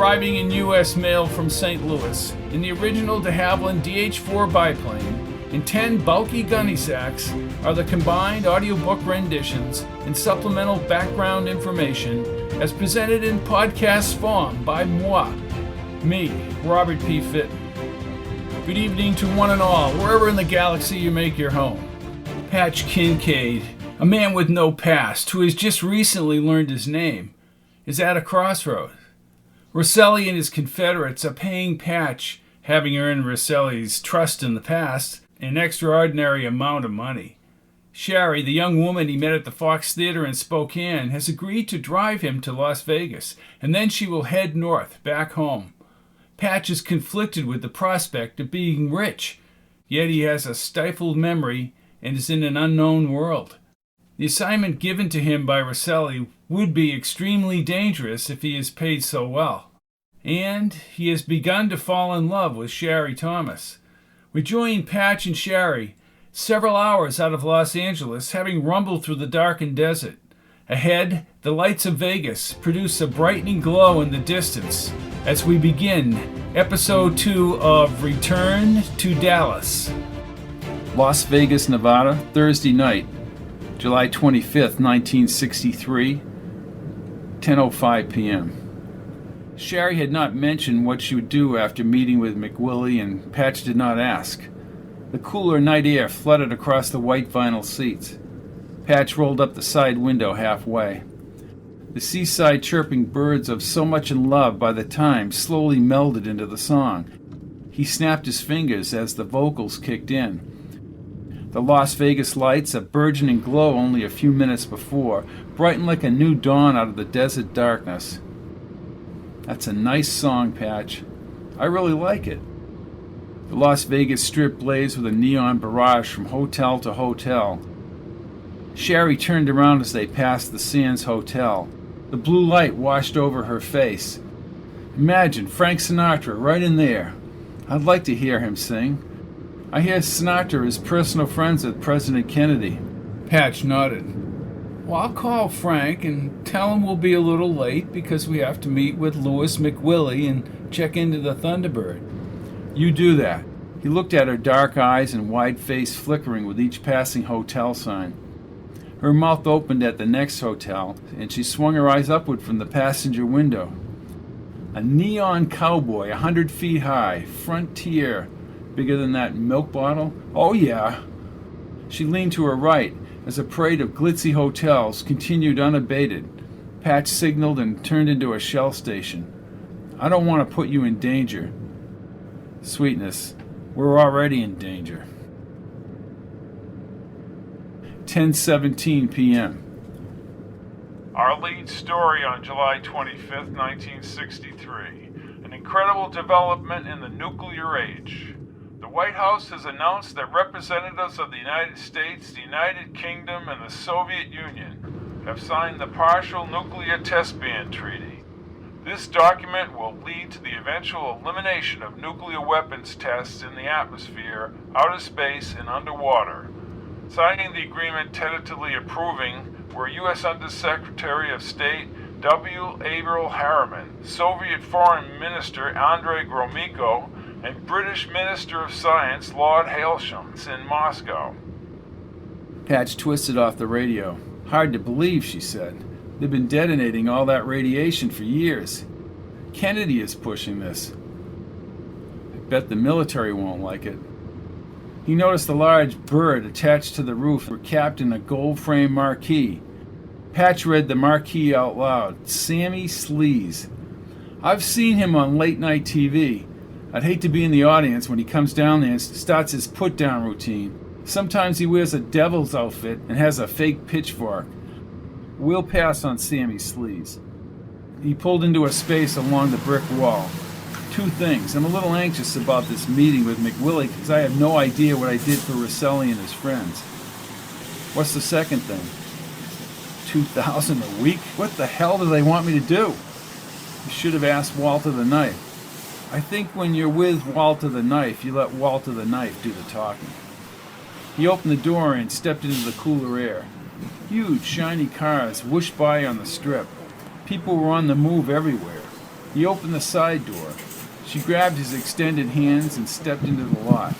arriving in U.S. mail from St. Louis in the original de Havilland DH-4 biplane in 10 bulky gunny sacks are the combined audiobook renditions and supplemental background information as presented in podcast form by me, Robert P. Fitton. Good evening to one and all, wherever in the galaxy you make your home. Patch Kincaid, a man with no past who has just recently learned his name, is at a crossroad. Rosselli and his Confederates are paying Patch, having earned Rosselli's trust in the past, an extraordinary amount of money. Sherry, the young woman he met at the Fox Theater in Spokane, has agreed to drive him to Las Vegas, and then she will head north, back home. Patch is conflicted with the prospect of being rich, yet he has a stifled memory and is in an unknown world. The assignment given to him by Rosselli would be extremely dangerous if he is paid so well. And he has begun to fall in love with Sherry Thomas. We join Patch and Sherry several hours out of Los Angeles, having rumbled through the darkened desert. Ahead, the lights of Vegas produce a brightening glow in the distance as we begin Episode 2 of Return to Dallas. Las Vegas, Nevada, Thursday night, July 25th, 1963, 10:05 p.m. Sherry had not mentioned what she would do after meeting with McWillie, and Patch did not ask. The cooler night air flooded across the white vinyl seats. Patch rolled up the side window halfway. The seaside chirping birds of So Much in Love by the Time slowly melded into the song. He snapped his fingers as the vocals kicked in. The Las Vegas lights, a burgeoning glow only a few minutes before, brightened like a new dawn out of the desert darkness. That's a nice song, Patch. I really like it. The Las Vegas Strip blazed with a neon barrage from hotel to hotel. Sherry turned around as they passed the Sands Hotel. The blue light washed over her face. Imagine Frank Sinatra right in there. I'd like to hear him sing. I hear Sinatra is personal friends with President Kennedy. Patch nodded. Well, I'll call Frank and tell him we'll be a little late because we have to meet with Louis McWillie and check into the Thunderbird. You do that. He looked at her dark eyes and wide face flickering with each passing hotel sign. Her mouth opened at the next hotel, and she swung her eyes upward from the passenger window. A neon cowboy, 100 feet high, Frontier, bigger than that milk bottle? Oh, yeah. She leaned to her right as a parade of glitzy hotels continued unabated. Patch signaled and turned into a Shell station. I don't want to put you in danger. Sweetness, we're already in danger. 10:17 p.m. Our lead story on July 25th, 1963. An incredible development in the nuclear age. The White House has announced that representatives of the United States, the United Kingdom, and the Soviet Union have signed the Partial Nuclear Test Ban Treaty. This document will lead to the eventual elimination of nuclear weapons tests in the atmosphere, outer space, and underwater. Signing the agreement tentatively approving were U.S. Undersecretary of State W. Averell Harriman, Soviet Foreign Minister Andrei Gromyko, and British Minister of Science Lord Hailsham in Moscow. Patch twisted off the radio. Hard to believe, she said. They've been detonating all that radiation for years. Kennedy is pushing this. I bet the military won't like it. He noticed a large bird attached to the roof capped in a gold-frame marquee. Patch read the marquee out loud. Sammy Sleaze. I've seen him on late-night TV. I'd hate to be in the audience when he comes down there and starts his put-down routine. Sometimes he wears a devil's outfit and has a fake pitchfork. We'll pass on Sammy Sleaze. He pulled into a space along the brick wall. Two things. I'm a little anxious about this meeting with McWillie because I have no idea what I did for Rosselli and his friends. What's the second thing? $2,000 a week? What the hell do they want me to do? You should have asked Walter the Knife. I think when you're with Walter the Knife, you let Walter the Knife do the talking. He opened the door and stepped into the cooler air. Huge, shiny cars whooshed by on the strip. People were on the move everywhere. He opened the side door. She grabbed his extended hands and stepped into the lot.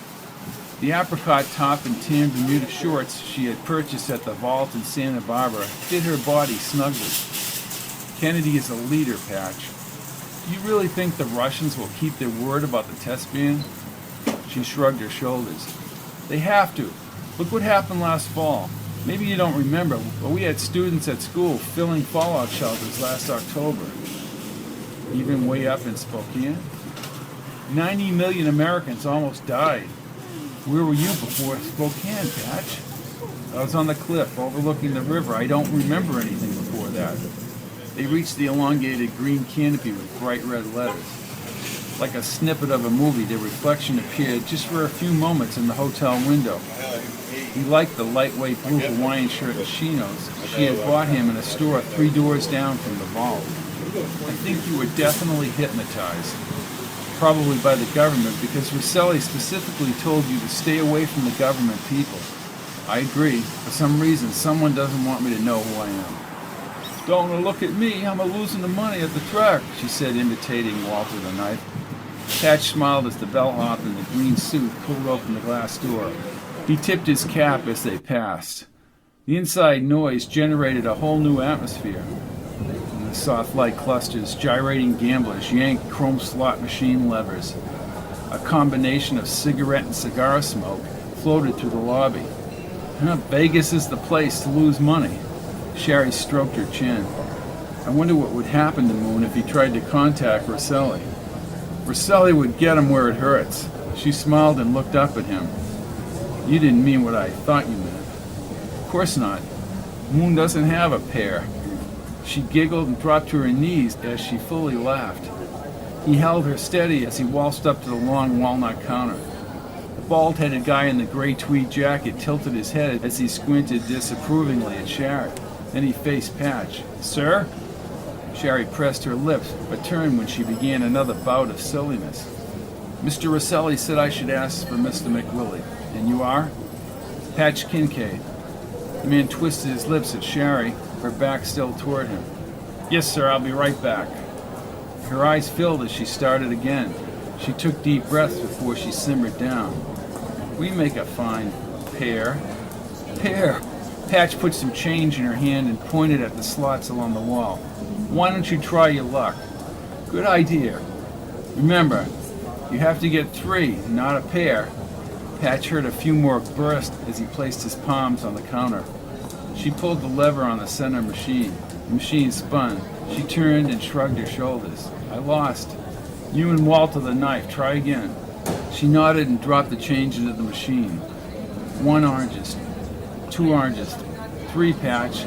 The apricot top and tan Bermuda shorts she had purchased at the vault in Santa Barbara fit her body snugly. Kennedy is a leader, Patch. Do you really think the Russians will keep their word about the test ban? She shrugged her shoulders. They have to. Look what happened last fall. Maybe you don't remember, but we had students at school filling fallout shelters last October. Even way up in Spokane? 90 million Americans almost died. Where were you before Spokane, Patch? I was on the cliff overlooking the river. I don't remember anything before that. They reached the elongated green canopy with bright red letters. Like a snippet of a movie, their reflection appeared just for a few moments in the hotel window. He liked the lightweight blue Hawaiian shirt and chinos she had bought him in a store 3 doors down from the vault. I think you were definitely hypnotized. Probably by the government, because Rosselli specifically told you to stay away from the government people. I agree. For some reason, someone doesn't want me to know who I am. Don't look at me. I'm losing the money at the track, she said, imitating Walter the Knife. Patch smiled as the bellhop in the green suit pulled open the glass door. He tipped his cap as they passed. The inside noise generated a whole new atmosphere. In the soft light clusters, gyrating gamblers yanked chrome slot machine levers. A combination of cigarette and cigar smoke floated through the lobby. Vegas is the place to lose money. Sherry stroked her chin. I wonder what would happen to Moon if he tried to contact Rosselli. Rosselli would get him where it hurts. She smiled and looked up at him. You didn't mean what I thought you meant. Of course not. Moon doesn't have a pair. She giggled and dropped to her knees as she fully laughed. He held her steady as he waltzed up to the long walnut counter. The bald-headed guy in the gray tweed jacket tilted his head as he squinted disapprovingly at Sherry. Then he faced Patch. Sir? Sherry pressed her lips, but turned when she began another bout of silliness. Mr. Rosselli said I should ask for Mr. McWillie. And you are? Patch Kincaid. The man twisted his lips at Sherry, her back still toward him. Yes, sir, I'll be right back. Her eyes filled as she started again. She took deep breaths before she simmered down. We make a fine pair. Pair! Patch put some change in her hand and pointed at the slots along the wall. Why don't you try your luck? Good idea. Remember, you have to get 3, not a pair. Patch heard a few more bursts as he placed his palms on the counter. She pulled the lever on the center machine. The machine spun. She turned and shrugged her shoulders. I lost. You and Walter the Knife, try again. She nodded and dropped the change into the machine. 1 oranges, 2 oranges, 3, Patch.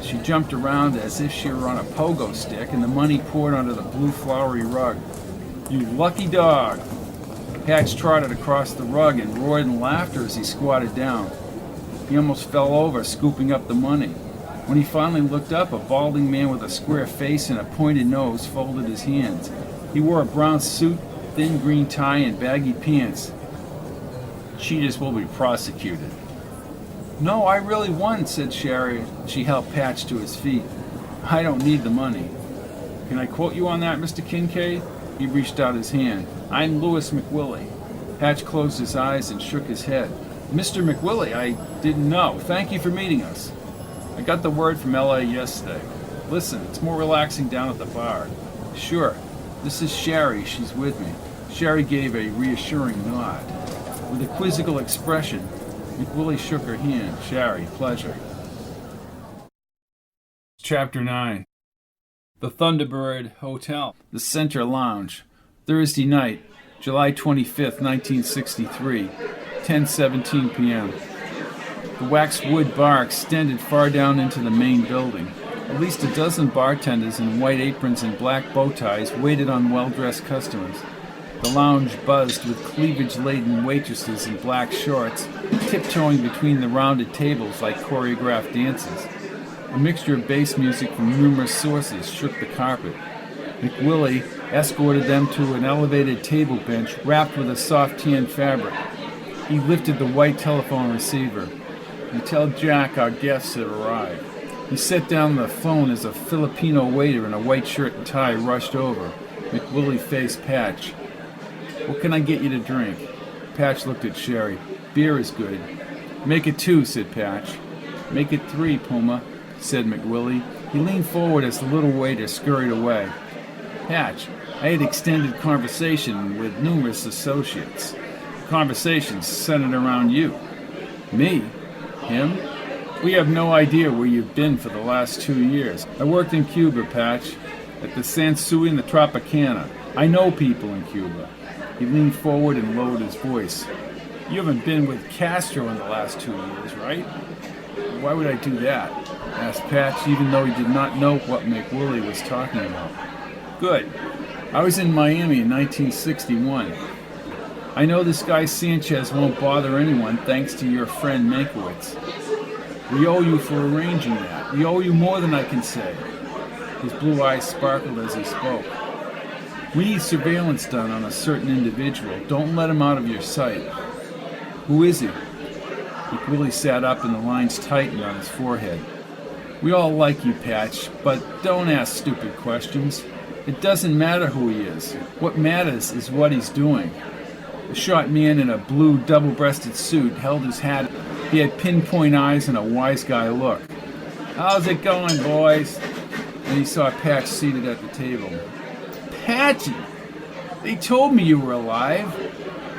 She jumped around as if she were on a pogo stick, and the money poured onto the blue flowery rug. You lucky dog! Patch trotted across the rug and roared in laughter as he squatted down. He almost fell over, scooping up the money. When he finally looked up, a balding man with a square face and a pointed nose folded his hands. He wore a brown suit, thin green tie, and baggy pants. Cheaters will be prosecuted. No, I really won, said Sherry. She helped Patch to his feet. I don't need the money. Can I quote you on that, Mr. Kincaid? He reached out his hand. I'm Louis McWillie. Patch closed his eyes and shook his head. Mr. McWillie, I didn't know. Thank you for meeting us. I got the word from L.A. yesterday. Listen, it's more relaxing down at the bar. Sure. This is Sherry. She's with me. Sherry gave a reassuring nod. With a quizzical expression, McWillie shook her hand. Sherry, pleasure. Chapter 9. The Thunderbird Hotel. The Center Lounge. Thursday night, July 25th, 1963, 10:17 p.m. The waxwood bar extended far down into the main building. At least a dozen bartenders in white aprons and black bow ties waited on well-dressed customers. The lounge buzzed with cleavage-laden waitresses in black shorts, tiptoeing between the rounded tables like choreographed dances. A mixture of bass music from numerous sources shook the carpet. McWillie escorted them to an elevated table bench wrapped with a soft tan fabric. He lifted the white telephone receiver. You tell Jack our guests had arrived. He set down the phone as a Filipino waiter in a white shirt and tie rushed over. McWillie faced Patch. What can I get you to drink? Patch looked at Sherry. Beer is good. Make it 2, said Patch. Make it 3, Puma, said McWillie. He leaned forward as the little waiter scurried away. Patch, I had extended conversation with numerous associates. Conversations centered around you. Me? Him? We have no idea where you've been for the last 2 years. I worked in Cuba, Patch, at the Sansui and the Tropicana. I know people in Cuba. He leaned forward and lowered his voice. You haven't been with Castro in the last 2 years, right? Why would I do that? Asked Patch, even though he did not know what McWillie was talking about. Good. I was in Miami in 1961. I know this guy Sanchez won't bother anyone thanks to your friend Mankiewicz. We owe you for arranging that. We owe you more than I can say. His blue eyes sparkled as he spoke. We need surveillance done on a certain individual. Don't let him out of your sight. Who is he? McWillie sat up and the lines tightened on his forehead. We all like you, Patch, but don't ask stupid questions. It doesn't matter who he is. What matters is what he's doing. The short man in a blue double-breasted suit held his hat. He had pinpoint eyes and a wise guy look. How's it going, boys? And he saw Patch seated at the table. Patchy! They told me you were alive.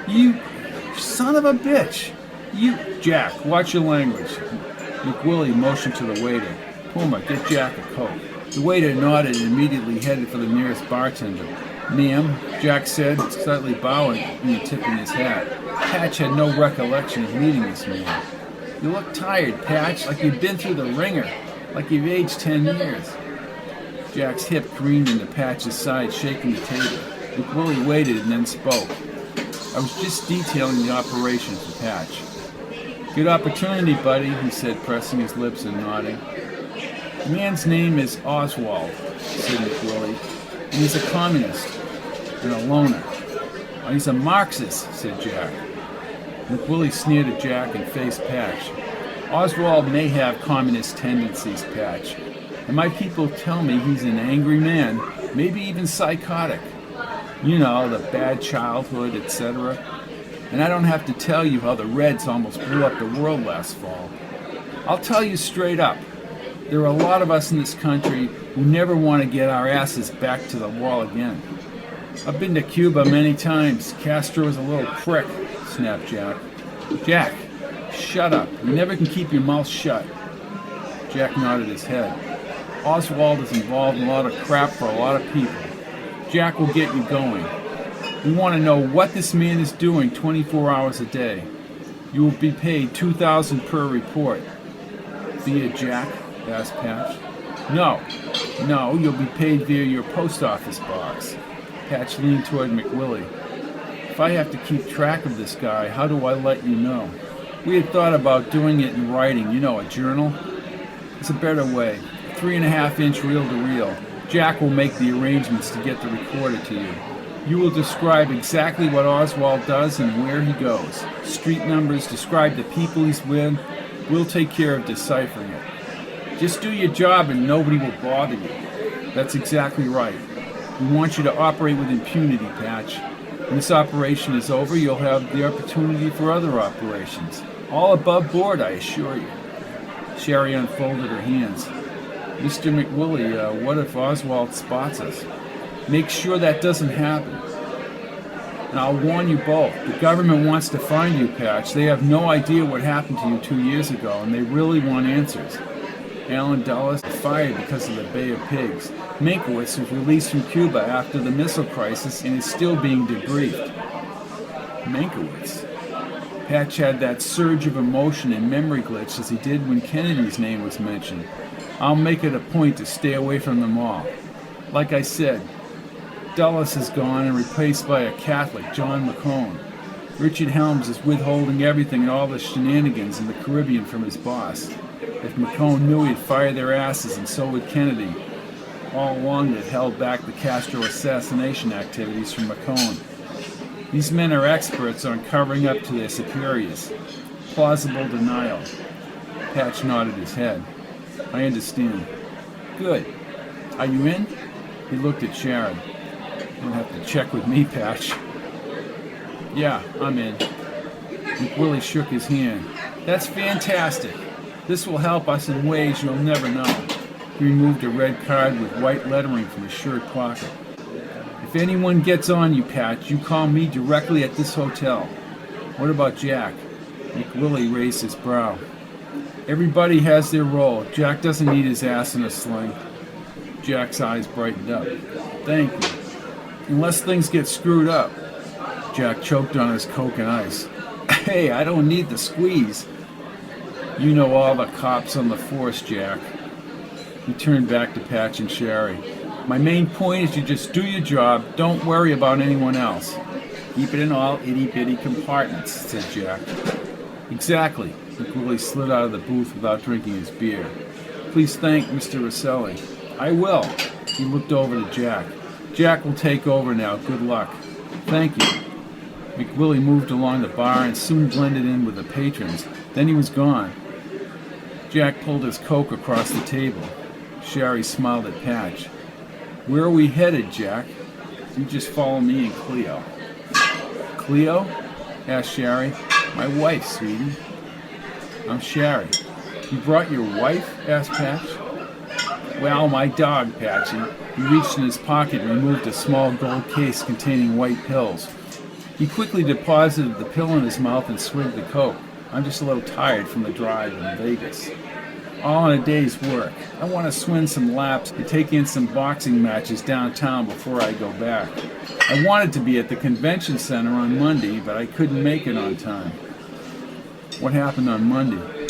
You son of a bitch. You... Jack, watch your language. McWillie motioned to the waiter. Puma, get Jack a Coke. The waiter nodded and immediately headed for the nearest bartender. Ma'am, Jack said, slightly bowing and tipping his hat. Patch had no recollection of meeting this man. You look tired, Patch, like you've been through the ringer, like you've aged 10 years. Jack's hip careened into Patch's side, shaking the table. McWillie waited and then spoke. I was just detailing the operation for Patch. Good opportunity, buddy, he said, pressing his lips and nodding. The man's name is Oswald, said McWillie, and he's a communist and a loner. Oh, he's a Marxist, said Jack. McWillie sneered at Jack and faced Patch. Oswald may have communist tendencies, Patch, and my people tell me he's an angry man, maybe even psychotic. You know, the bad childhood, etc. And I don't have to tell you how the Reds almost blew up the world last fall. I'll tell you straight up, there are a lot of us in this country who never want to get our asses back to the wall again. I've been to Cuba many times. Castro is a little prick, snapped Jack. Jack, shut up. You never can keep your mouth shut. Jack nodded his head. Oswald is involved in a lot of crap for a lot of people. Jack will get you going. We want to know what this man is doing 24 hours a day. You will be paid $2,000 per report. Via Jack? Asked Patch. No, you'll be paid via your post office box. Patch leaned toward McWillie. If I have to keep track of this guy, how do I let you know? We had thought about doing it in writing, you know, a journal. It's a better way. 3.5-inch reel-to-reel. Jack will make the arrangements to get the recorder to you. You will describe exactly what Oswald does and where he goes. Street numbers, describe the people he's with. We'll take care of deciphering it. Just do your job and nobody will bother you. That's exactly right. We want you to operate with impunity, Patch. When this operation is over, you'll have the opportunity for other operations. All above board, I assure you. Sherry unfolded her hands. Mr. McWillie, what if Oswald spots us? Make sure that doesn't happen. And I'll warn you both. The government wants to find you, Patch. They have no idea what happened to you 2 years ago, and they really want answers. Alan Dulles fired because of the Bay of Pigs. Mankiewicz was released from Cuba after the missile crisis and is still being debriefed. Mankiewicz? Patch had that surge of emotion and memory glitch as he did when Kennedy's name was mentioned. I'll make it a point to stay away from them all. Like I said, Dulles is gone and replaced by a Catholic, John McCone. Richard Helms is withholding everything and all the shenanigans in the Caribbean from his boss. If McCone knew he'd fire their asses, and so would Kennedy. All along they'd held back the Castro assassination activities from McCone. These men are experts on covering up to their superiors. Plausible denial. Patch nodded his head. I understand. Good. Are you in? He looked at Sharon. check with me, Patch. Yeah, I'm in. McWillie shook his hand. That's fantastic. This will help us in ways you'll never know. He removed a red card with white lettering from his shirt pocket. If anyone gets on you, Patch, you call me directly at this hotel. What about Jack? McWillie raised his brow. Everybody has their role. Jack doesn't need his ass in a sling. Jack's eyes brightened up. Thank you. Unless things get screwed up. Jack choked on his Coke and ice. Hey, I don't need the squeeze. You know all the cops on the force, Jack. He turned back to Patch and Sherry. My main point is you just do your job. Don't worry about anyone else. Keep it in all itty-bitty compartments, said Jack. Exactly. McWillie slid out of the booth without drinking his beer. Please thank Mr. Rosselli. I will. He looked over to Jack. Jack will take over now. Good luck. Thank you. McWillie moved along the bar and soon blended in with the patrons. Then he was gone. Jack pulled his Coke across the table. Sherry smiled at Patch. Where are we headed, Jack? You just follow me and Cleo. Cleo? Asked Sherry. My wife, sweetie. I'm Sherry. You brought your wife? Asked Patch. Well, my dog, Patchy. He reached in his pocket and removed a small gold case containing white pills. He quickly deposited the pill in his mouth and swigged the Coke. I'm just a little tired from the drive in Vegas. All in a day's work. I want to swing some laps and take in some boxing matches downtown before I go back. I wanted to be at the convention center on Monday, but I couldn't make it on time. What happened on Monday?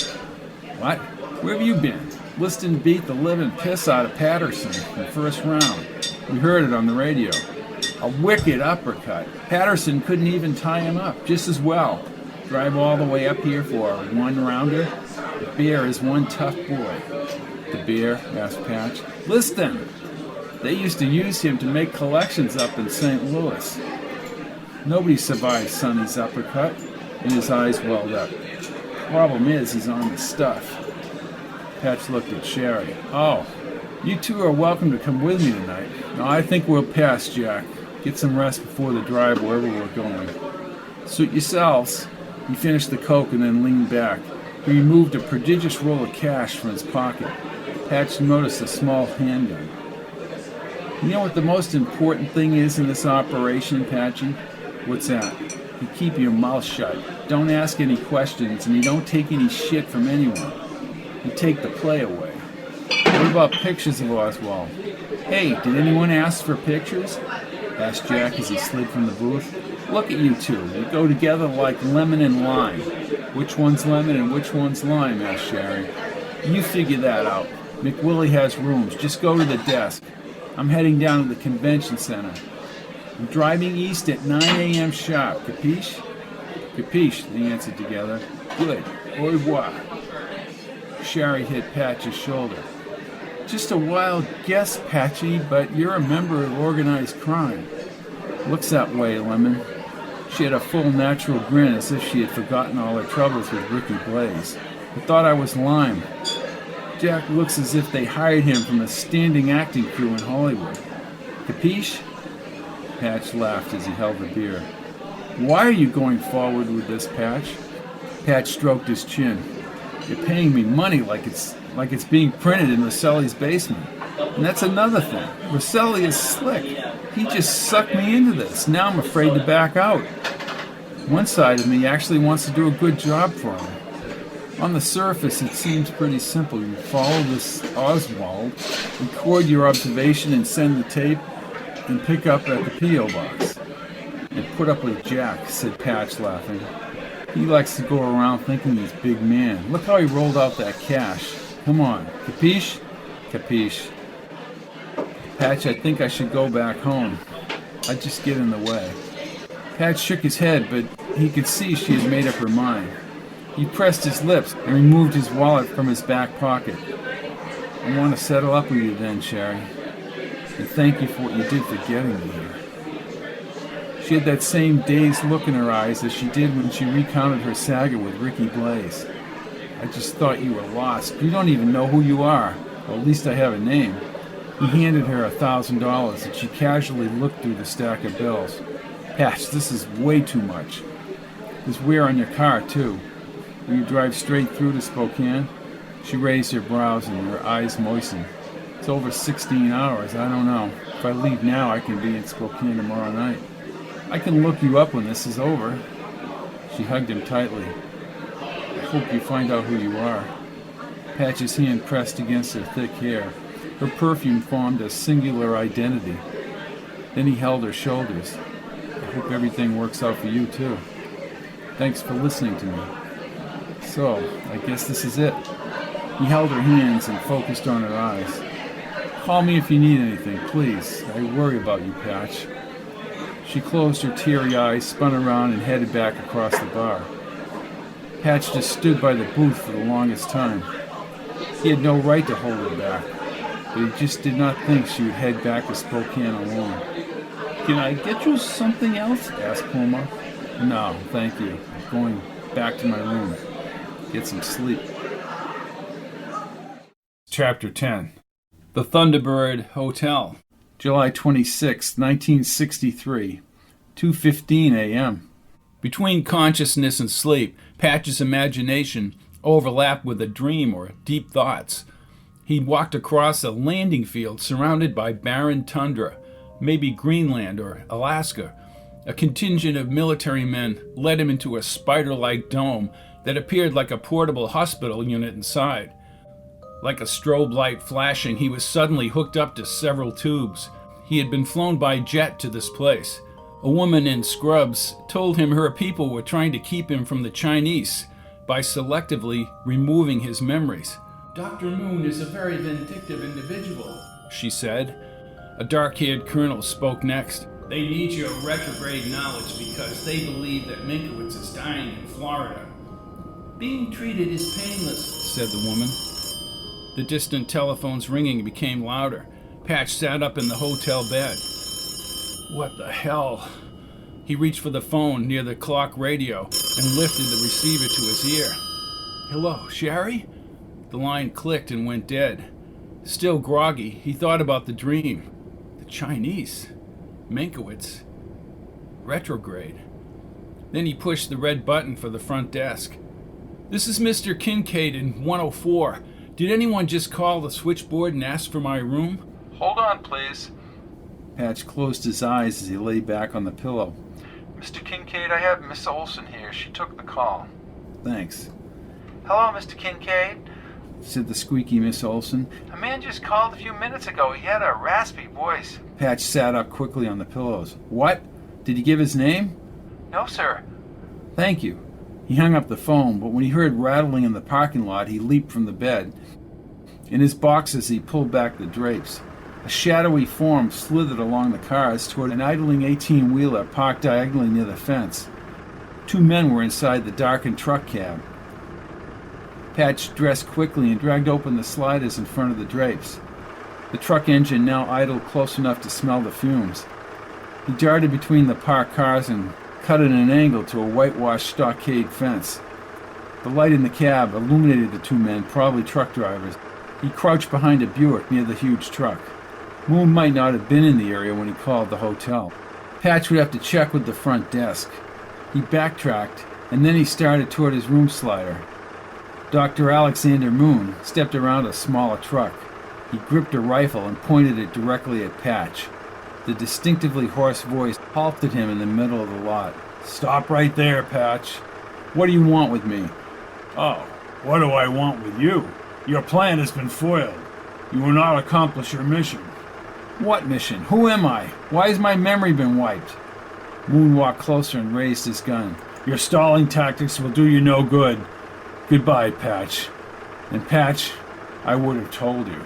What? Where have you been? Liston beat the living piss out of Patterson in the first round. We heard it on the radio. A wicked uppercut. Patterson couldn't even tie him up just as well. Drive all the way up here for a one-rounder? The bear is one tough boy. The bear? Asked Patch. Liston! They used to use him to make collections up in St. Louis. Nobody survived Sonny's uppercut, and his eyes welled up. Problem is, he's on the stuff. Patch looked at Sherry. Oh, you two are welcome to come with me tonight. No, I think we'll pass, Jack. Get some rest before the drive wherever we're going. Suit yourselves. He finished the Coke and then leaned back. He removed a prodigious roll of cash from his pocket. Patch noticed a small handgun. You know what the most important thing is in this operation, Patchy? What's that? You keep your mouth shut. Don't ask any questions, and you don't take any shit from anyone. You take the play away. What about pictures of Oswald? Hey, did anyone ask for pictures? Asked Jack as he slid from the booth. Look at you two. You go together like lemon and lime. Which one's lemon and which one's lime? Asked Sherry. You figure that out. McWillie has rooms. Just go to the desk. I'm heading down to the convention center. I'm driving east at 9 a.m. sharp. Capiche? Capiche, they answered together. Good. Au revoir. Sherry hit Patch's shoulder. Just a wild guess, Patchy, but you're a member of organized crime. Looks that way, Lemon. She had a full natural grin as if she had forgotten all her troubles with Ricky Blaze. I thought I was Lime. Jack looks as if they hired him from a standing acting crew in Hollywood. Capiche? Patch laughed as he held the beer. Why are you going forward with this, Patch? Patch stroked his chin. You're paying me money like it's being printed in Rosselli's basement. And that's another thing. Rosselli is slick. He just sucked me into this. Now I'm afraid to back out. One side of me actually wants to do a good job for him. On the surface, it seems pretty simple. You follow this Oswald, record your observation and send the tape, and pick up at the P.O. box. And put up with Jack, said Patch, laughing. He likes to go around thinking he's big man. Look how he rolled out that cash. Come on. Capiche? Capiche. Patch, I think I should go back home. I'd just get in the way. Patch shook his head, but he could see she had made up her mind. He pressed his lips and removed his wallet from his back pocket. I want to settle up with you then, Sherry. And thank you for what you did for getting me here. She had that same dazed look in her eyes as she did when she recounted her saga with Ricky Blaze. I just thought you were lost. You don't even know who you are. Well, at least I have a name. He handed her $1,000 and she casually looked through the stack of bills. Patch, this is way too much. There's wear on your car, too. Will you drive straight through to Spokane? She raised her brows and her eyes moistened. It's over 16 hours, I don't know. If I leave now, I can be in Spokane tomorrow night. I can look you up when this is over. She hugged him tightly. I hope you find out who you are. Patch's hand pressed against her thick hair. Her perfume formed a singular identity. Then he held her shoulders. I hope everything works out for you, too. Thanks for listening to me. So, I guess this is it. He held her hands and focused on her eyes. Call me if you need anything, please. I worry about you, Patch. She closed her teary eyes, spun around, and headed back across the bar. Patch just stood by the booth for the longest time. He had no right to hold her back, but he just did not think she would head back to Spokane alone. Can I get you something else? Asked Puma. No, thank you. I'm going back to my room. Get some sleep. Chapter 10. The Thunderbird Hotel. July 26, 1963. 2:15 a.m. Between consciousness and sleep, Patch's imagination overlapped with a dream or deep thoughts. He walked across a landing field surrounded by barren tundra, maybe Greenland or Alaska. A contingent of military men led him into a spider-like dome that appeared like a portable hospital unit inside. Like a strobe light flashing, he was suddenly hooked up to several tubes. He had been flown by jet to this place. A woman in scrubs told him her people were trying to keep him from the Chinese by selectively removing his memories. Dr. Moon is a very vindictive individual, she said. A dark-haired colonel spoke next. They need your retrograde knowledge because they believe that Minkowitz is dying in Florida. Being treated is painless, said the woman. The distant telephone's ringing became louder. Patch sat up in the hotel bed. What the hell? He reached for the phone near the clock radio and lifted the receiver to his ear. Hello, Sherry? The line clicked and went dead. Still groggy, he thought about the dream. The Chinese. Minkowitz. Retrograde. Then he pushed the red button for the front desk. This is Mr. Kincaid in 104. Did anyone just call the switchboard and ask for my room? Hold on, please. Patch closed his eyes as he lay back on the pillow. Mr. Kincaid, I have Miss Olson here. She took the call. Thanks, Hello, Mr. Kincaid. said the squeaky Miss Olson. A man just called a few minutes ago. He had a raspy voice. Patch sat up quickly on the pillows. What? Did he give his name? No, sir. Thank you. He hung up the phone, but when he heard rattling in the parking lot, he leaped from the bed. In his boxes, he pulled back the drapes. A shadowy form slithered along the cars toward an idling 18-wheeler parked diagonally near the fence. Two men were inside the darkened truck cab. Patch dressed quickly and dragged open the sliders in front of the drapes. The truck engine now idled close enough to smell the fumes. He darted between the parked cars and cut at an angle to a whitewashed stockade fence. The light in the cab illuminated the two men, probably truck drivers. He crouched behind a Buick near the huge truck. Moon might not have been in the area when he called the hotel. Patch would have to check with the front desk. He backtracked, and then he started toward his room slider. Dr. Alexander Moon stepped around a smaller truck. He gripped a rifle and pointed it directly at Patch. The distinctively hoarse voice halted him in the middle of the lot. Stop right there, Patch. What do you want with me? Oh, what do I want with you? Your plan has been foiled. You will not accomplish your mission. What mission? Who am I? Why has my memory been wiped? Moon walked closer and raised his gun. Your stalling tactics will do you no good. Goodbye, Patch. And Patch, I would have told you.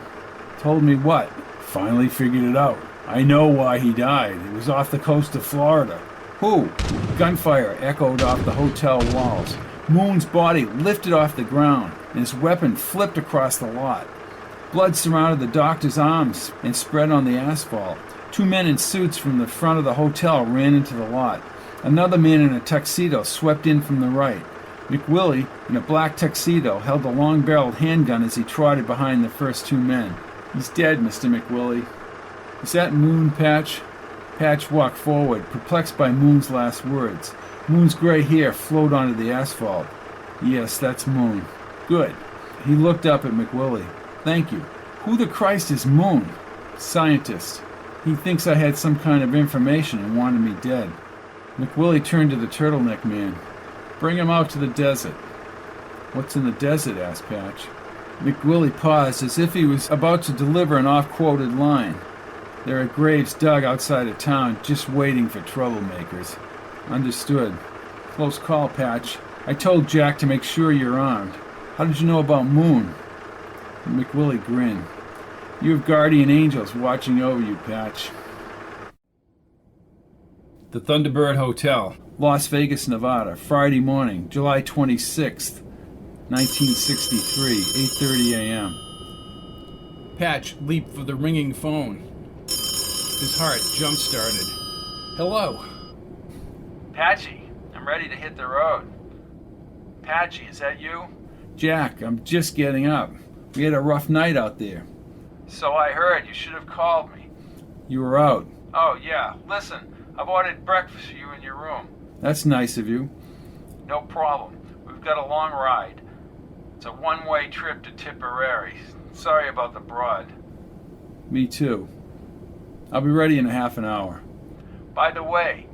Told me what? Finally figured it out. I know why he died. It was off the coast of Florida. Who? Gunfire echoed off the hotel walls. Moon's body lifted off the ground, and his weapon flipped across the lot. Blood surrounded the doctor's arms and spread on the asphalt. Two men in suits from the front of the hotel ran into the lot. Another man in a tuxedo swept in from the right. McWillie, in a black tuxedo, held a long-barreled handgun as he trotted behind the first two men. He's dead, Mr. McWillie. Is that Moon, Patch? Patch walked forward, perplexed by Moon's last words. Moon's gray hair flowed onto the asphalt. Yes, that's Moon. Good. He looked up at McWillie. Thank you. Who the Christ is Moon? Scientist. He thinks I had some kind of information and wanted me dead. McWillie turned to the turtleneck man. Bring him out to the desert. What's in the desert? Asked Patch. McWillie paused as if he was about to deliver an off-quoted line. There are graves dug outside of town just waiting for troublemakers. Understood. Close call, Patch. I told Jack to make sure you're armed. How did you know about Moon? McWillie grinned. You have guardian angels watching over you, Patch. The Thunderbird Hotel, Las Vegas, Nevada, Friday morning, July 26th, 1963, 8:30 a.m. Patch leaped for the ringing phone. His heart jump-started. Hello? Patchy, I'm ready to hit the road. Patchy, is that you? Jack, I'm just getting up. We had a rough night out there. So I heard. You should have called me. You were out. Oh, yeah. Listen, I've ordered breakfast for you in your room. That's nice of you. No problem. We've got a long ride. It's a one-way trip to Tipperary. Sorry about the broad. Me too. I'll be ready in a half an hour. By the way,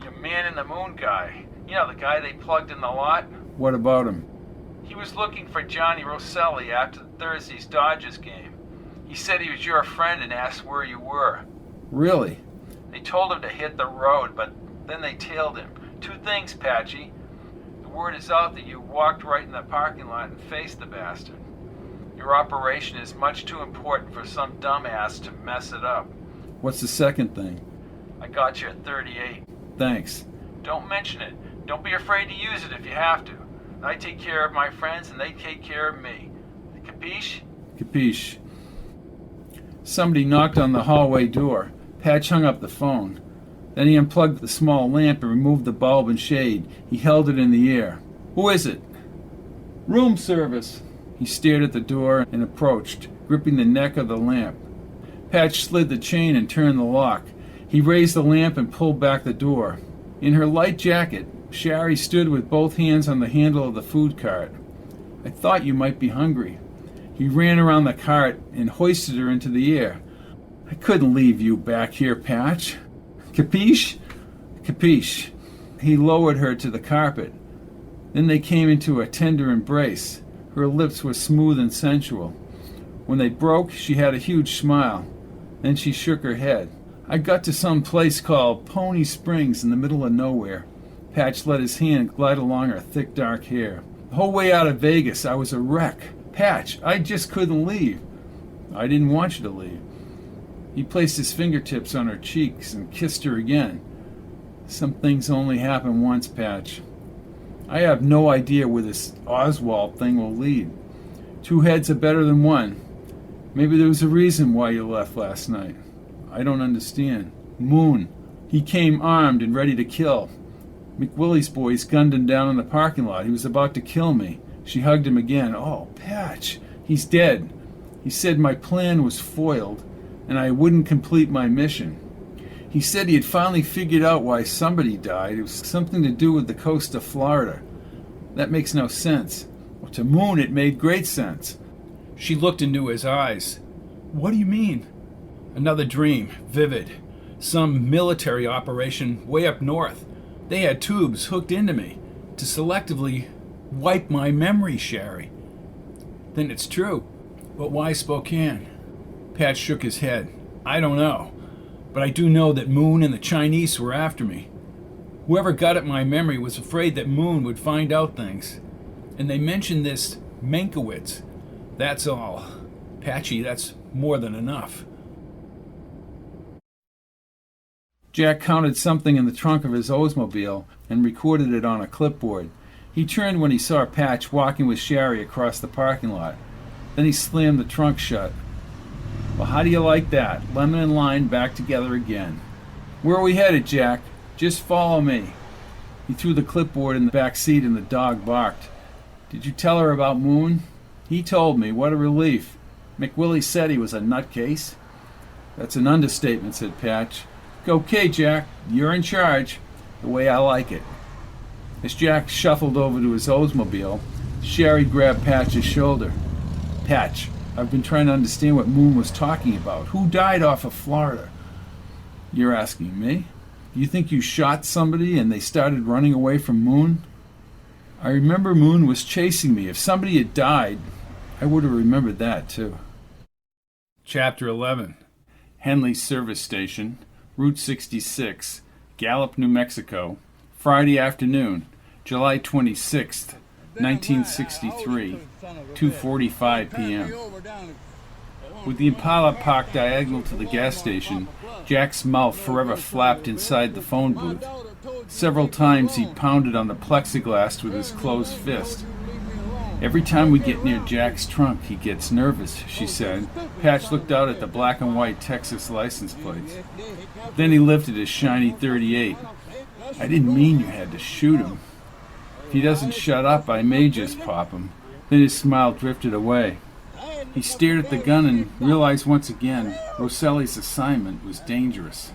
your man in the moon guy, you know, the guy they plugged in the lot? What about him? He was looking for Johnny Rosselli after Thursday's Dodgers game. He said he was your friend and asked where you were. Really? They told him to hit the road, but then they tailed him. Two things, Patchy. The word is out that you walked right in the parking lot and faced the bastard. Your operation is much too important for some dumbass to mess it up. What's the second thing? I got you at 38. Thanks. Don't mention it. Don't be afraid to use it if you have to. I take care of my friends and they take care of me. Capiche? Capiche. Somebody knocked on the hallway door. Patch hung up the phone. Then he unplugged the small lamp and removed the bulb and shade. He held it in the air. Who is it? Room service. He stared at the door and approached, gripping the neck of the lamp. Patch slid the chain and turned the lock. He raised the lamp and pulled back the door. In her light jacket, Shari stood with both hands on the handle of the food cart. I thought you might be hungry. He ran around the cart and hoisted her into the air. I couldn't leave you back here, Patch. Capiche? Capiche. He lowered her to the carpet. Then they came into a tender embrace. Her lips were smooth and sensual. When they broke, she had a huge smile. Then she shook her head. I got to some place called Pony Springs in the middle of nowhere. Patch let his hand glide along her thick dark hair. The whole way out of Vegas, I was a wreck. Patch, I just couldn't leave. I didn't want you to leave. He placed his fingertips on her cheeks and kissed her again. Some things only happen once, Patch. I have no idea where this Oswald thing will lead. Two heads are better than one. Maybe there was a reason why you left last night. I don't understand. Moon. He came armed and ready to kill. McWillie's boys gunned him down in the parking lot. He was about to kill me. She hugged him again. Oh, Patch. He's dead. He said my plan was foiled and I wouldn't complete my mission. He said he had finally figured out why somebody died. It was something to do with the coast of Florida. That makes no sense. Well, to Moon, it made great sense. She looked into his eyes. What do you mean? Another dream, vivid. Some military operation way up north. They had tubes hooked into me to selectively wipe my memory, Shari. Then it's true. But why Spokane? Pat shook his head. I don't know. But I do know that Moon and the Chinese were after me. Whoever got at my memory was afraid that Moon would find out things. And they mentioned this Mankiewicz. That's all. Patchy, that's more than enough. Jack counted something in the trunk of his Oldsmobile and recorded it on a clipboard. He turned when he saw Patch walking with Shari across the parking lot. Then he slammed the trunk shut. Well, how do you like that? Lemon and Lime back together again. Where are we headed, Jack? Just follow me. He threw the clipboard in the back seat and the dog barked. Did you tell her about Moon? He told me. What a relief. McWillie said he was a nutcase. That's an understatement, said Patch. Okay, Jack, you're in charge, the way I like it. As Jack shuffled over to his Oldsmobile, Sherry grabbed Patch's shoulder. Patch, I've been trying to understand what Moon was talking about. Who died off of Florida? You're asking me? You think you shot somebody and they started running away from Moon? I remember Moon was chasing me. If somebody had died, I would have remembered that too. Chapter 11. Henley Service Station, Route 66, Gallup, New Mexico, Friday afternoon, July 26th, 1963, 2:45 p.m. With the Impala parked diagonal to the gas station, Jack's mouth forever flapped inside the phone booth. Several times he pounded on the plexiglass with his closed fist. Every time we get near Jack's trunk, he gets nervous, she said. Patch looked out at the black and white Texas license plates. Then he lifted his shiny .38. I didn't mean you had to shoot him. If he doesn't shut up, I may just pop him. Then his smile drifted away. He stared at the gun and realized once again Rosselli's assignment was dangerous.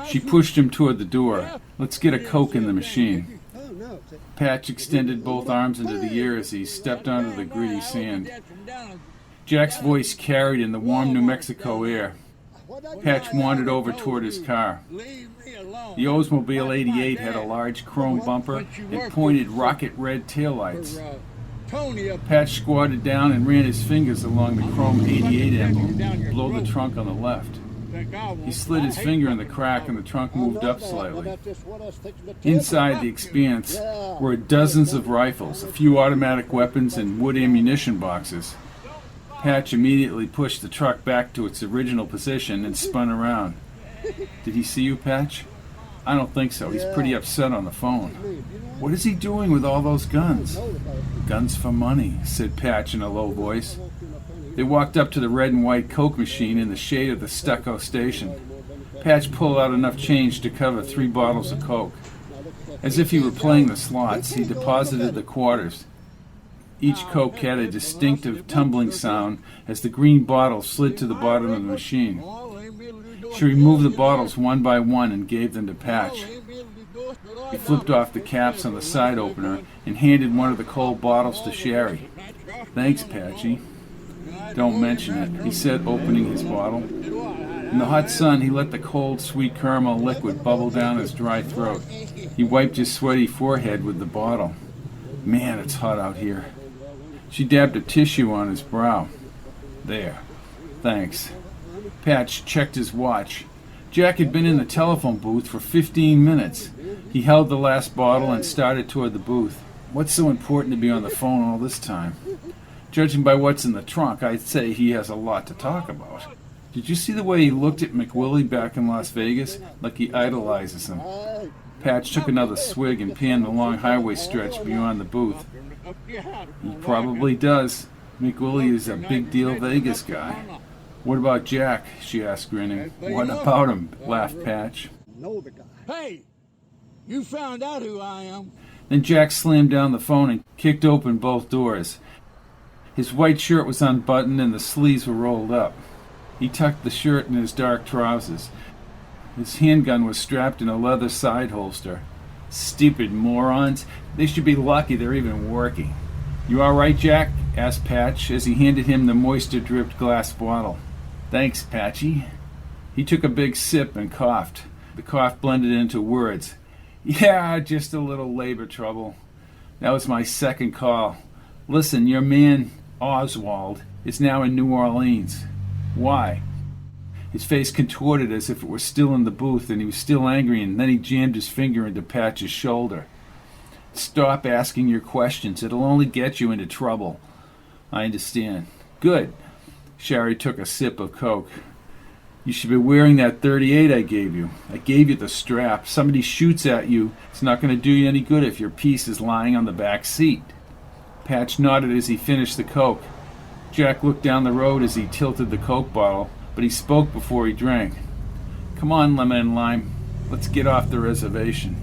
She pushed him toward the door. Let's get a Coke in the machine. Patch extended both arms into the air as he stepped onto the gritty sand. Jack's voice carried in the warm New Mexico air. Patch wandered over toward his car. The Oldsmobile 88 had a large chrome bumper and pointed rocket red taillights. Patch squatted down and ran his fingers along the chrome 88 emblem below the trunk on the left. He slid his finger in the crack and the trunk moved up slightly. Inside the expanse were dozens of rifles, a few automatic weapons, and wood ammunition boxes. Patch immediately pushed the truck back to its original position and spun around. Did he see you, Patch? I don't think so. He's pretty upset on the phone. What is he doing with all those guns? Guns for money, said Patch in a low voice. They walked up to the red and white Coke machine in the shade of the stucco station. Patch pulled out enough change to cover 3 bottles of Coke. As if he were playing the slots, he deposited the quarters. Each Coke had a distinctive tumbling sound as the green bottle slid to the bottom of the machine. She removed the bottles one by one and gave them to Patch. He flipped off the caps on the side opener and handed one of the cold bottles to Sherry. Thanks, Patchy. Don't mention it, he said, opening his bottle. In the hot sun, he let the cold, sweet caramel liquid bubble down his dry throat. He wiped his sweaty forehead with the bottle. Man, it's hot out here. She dabbed a tissue on his brow. There. Thanks. Patch checked his watch. Jack had been in the telephone booth for 15 minutes. He held the last bottle and started toward the booth. What's so important to be on the phone all this time? Judging by what's in the trunk, I'd say he has a lot to talk about. Did you see the way he looked at McWillie back in Las Vegas? Like he idolizes him. Patch took another swig and panned the long highway stretch beyond the booth. He probably does. McWillie is a big deal Vegas guy. What about Jack? She asked, grinning. What about him? Laughed Patch. Hey, you found out who I am. Then Jack slammed down the phone and kicked open both doors. His white shirt was unbuttoned and the sleeves were rolled up. He tucked the shirt in his dark trousers. His handgun was strapped in a leather side holster. Stupid morons. They should be lucky they're even working. You all right, Jack? Asked Patch as he handed him the moisture-dripped glass bottle. Thanks, Patchy. He took a big sip and coughed. The cough blended into words. Yeah, just a little labor trouble. That was my second call. Listen, your man, Oswald, is now in New Orleans. Why? His face contorted as if it were still in the booth and he was still angry, and then he jammed his finger into Patch's shoulder. Stop asking your questions. It'll only get you into trouble. I understand. Good. Sherry took a sip of Coke. You should be wearing that .38 I gave you. I gave you the strap. Somebody shoots at you. It's not going to do you any good if your piece is lying on the back seat. Patch nodded as he finished the Coke. Jack looked down the road as he tilted the Coke bottle, but he spoke before he drank. Come on, Lemon and Lime. Let's get off the reservation.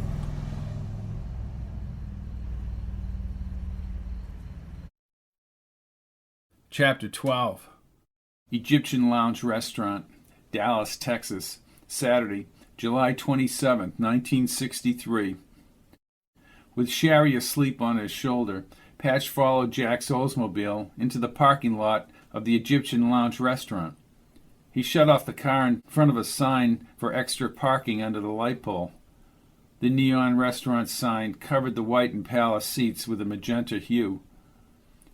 Chapter 12. Egyptian Lounge Restaurant, Dallas, Texas, Saturday, July 27, 1963. With Sherry asleep on his shoulder, Patch followed Jack's Oldsmobile into the parking lot of the Egyptian Lounge Restaurant. He shut off the car in front of a sign for extra parking under the light pole. The neon restaurant sign covered the white and palace seats with a magenta hue.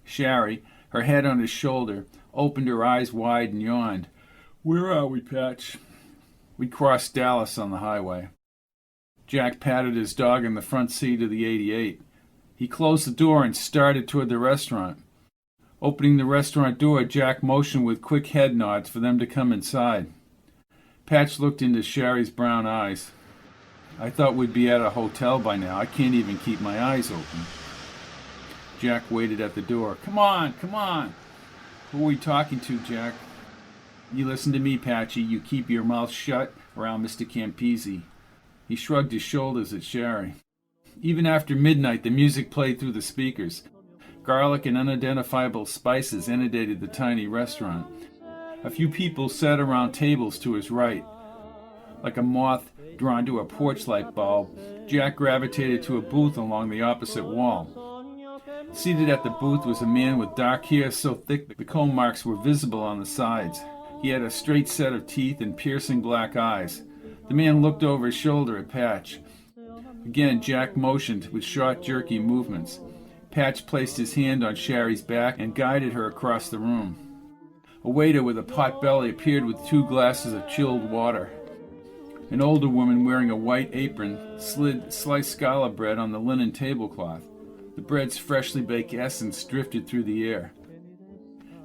Sherry, her head on his shoulder, opened her eyes wide and yawned. "Where are we, Patch?" "We crossed Dallas on the highway." Jack patted his dog in the front seat of the 88. He closed the door and started toward the restaurant. Opening the restaurant door, Jack motioned with quick head nods for them to come inside. Patch looked into Sherry's brown eyes. "I thought we'd be at a hotel by now. I can't even keep my eyes open." Jack waited at the door. Come on. Who are we talking to, Jack?" "You listen to me, Patchy. You keep your mouth shut around Mr. Campisi." He shrugged his shoulders at Sherry. Even after midnight, the music played through the speakers. Garlic and unidentifiable spices inundated the tiny restaurant. A few people sat around tables to his right. Like a moth drawn to a porch light bulb, Jack gravitated to a booth along the opposite wall. Seated at the booth was a man with dark hair so thick the comb marks were visible on the sides. He had a straight set of teeth and piercing black eyes. The man looked over his shoulder at Patch. Again, Jack motioned with short, jerky movements. Patch placed his hand on Sherry's back and guided her across the room. A waiter with a pot belly appeared with 2 glasses of chilled water. An older woman wearing a white apron slid sliced scallop bread on the linen tablecloth. The bread's freshly baked essence drifted through the air.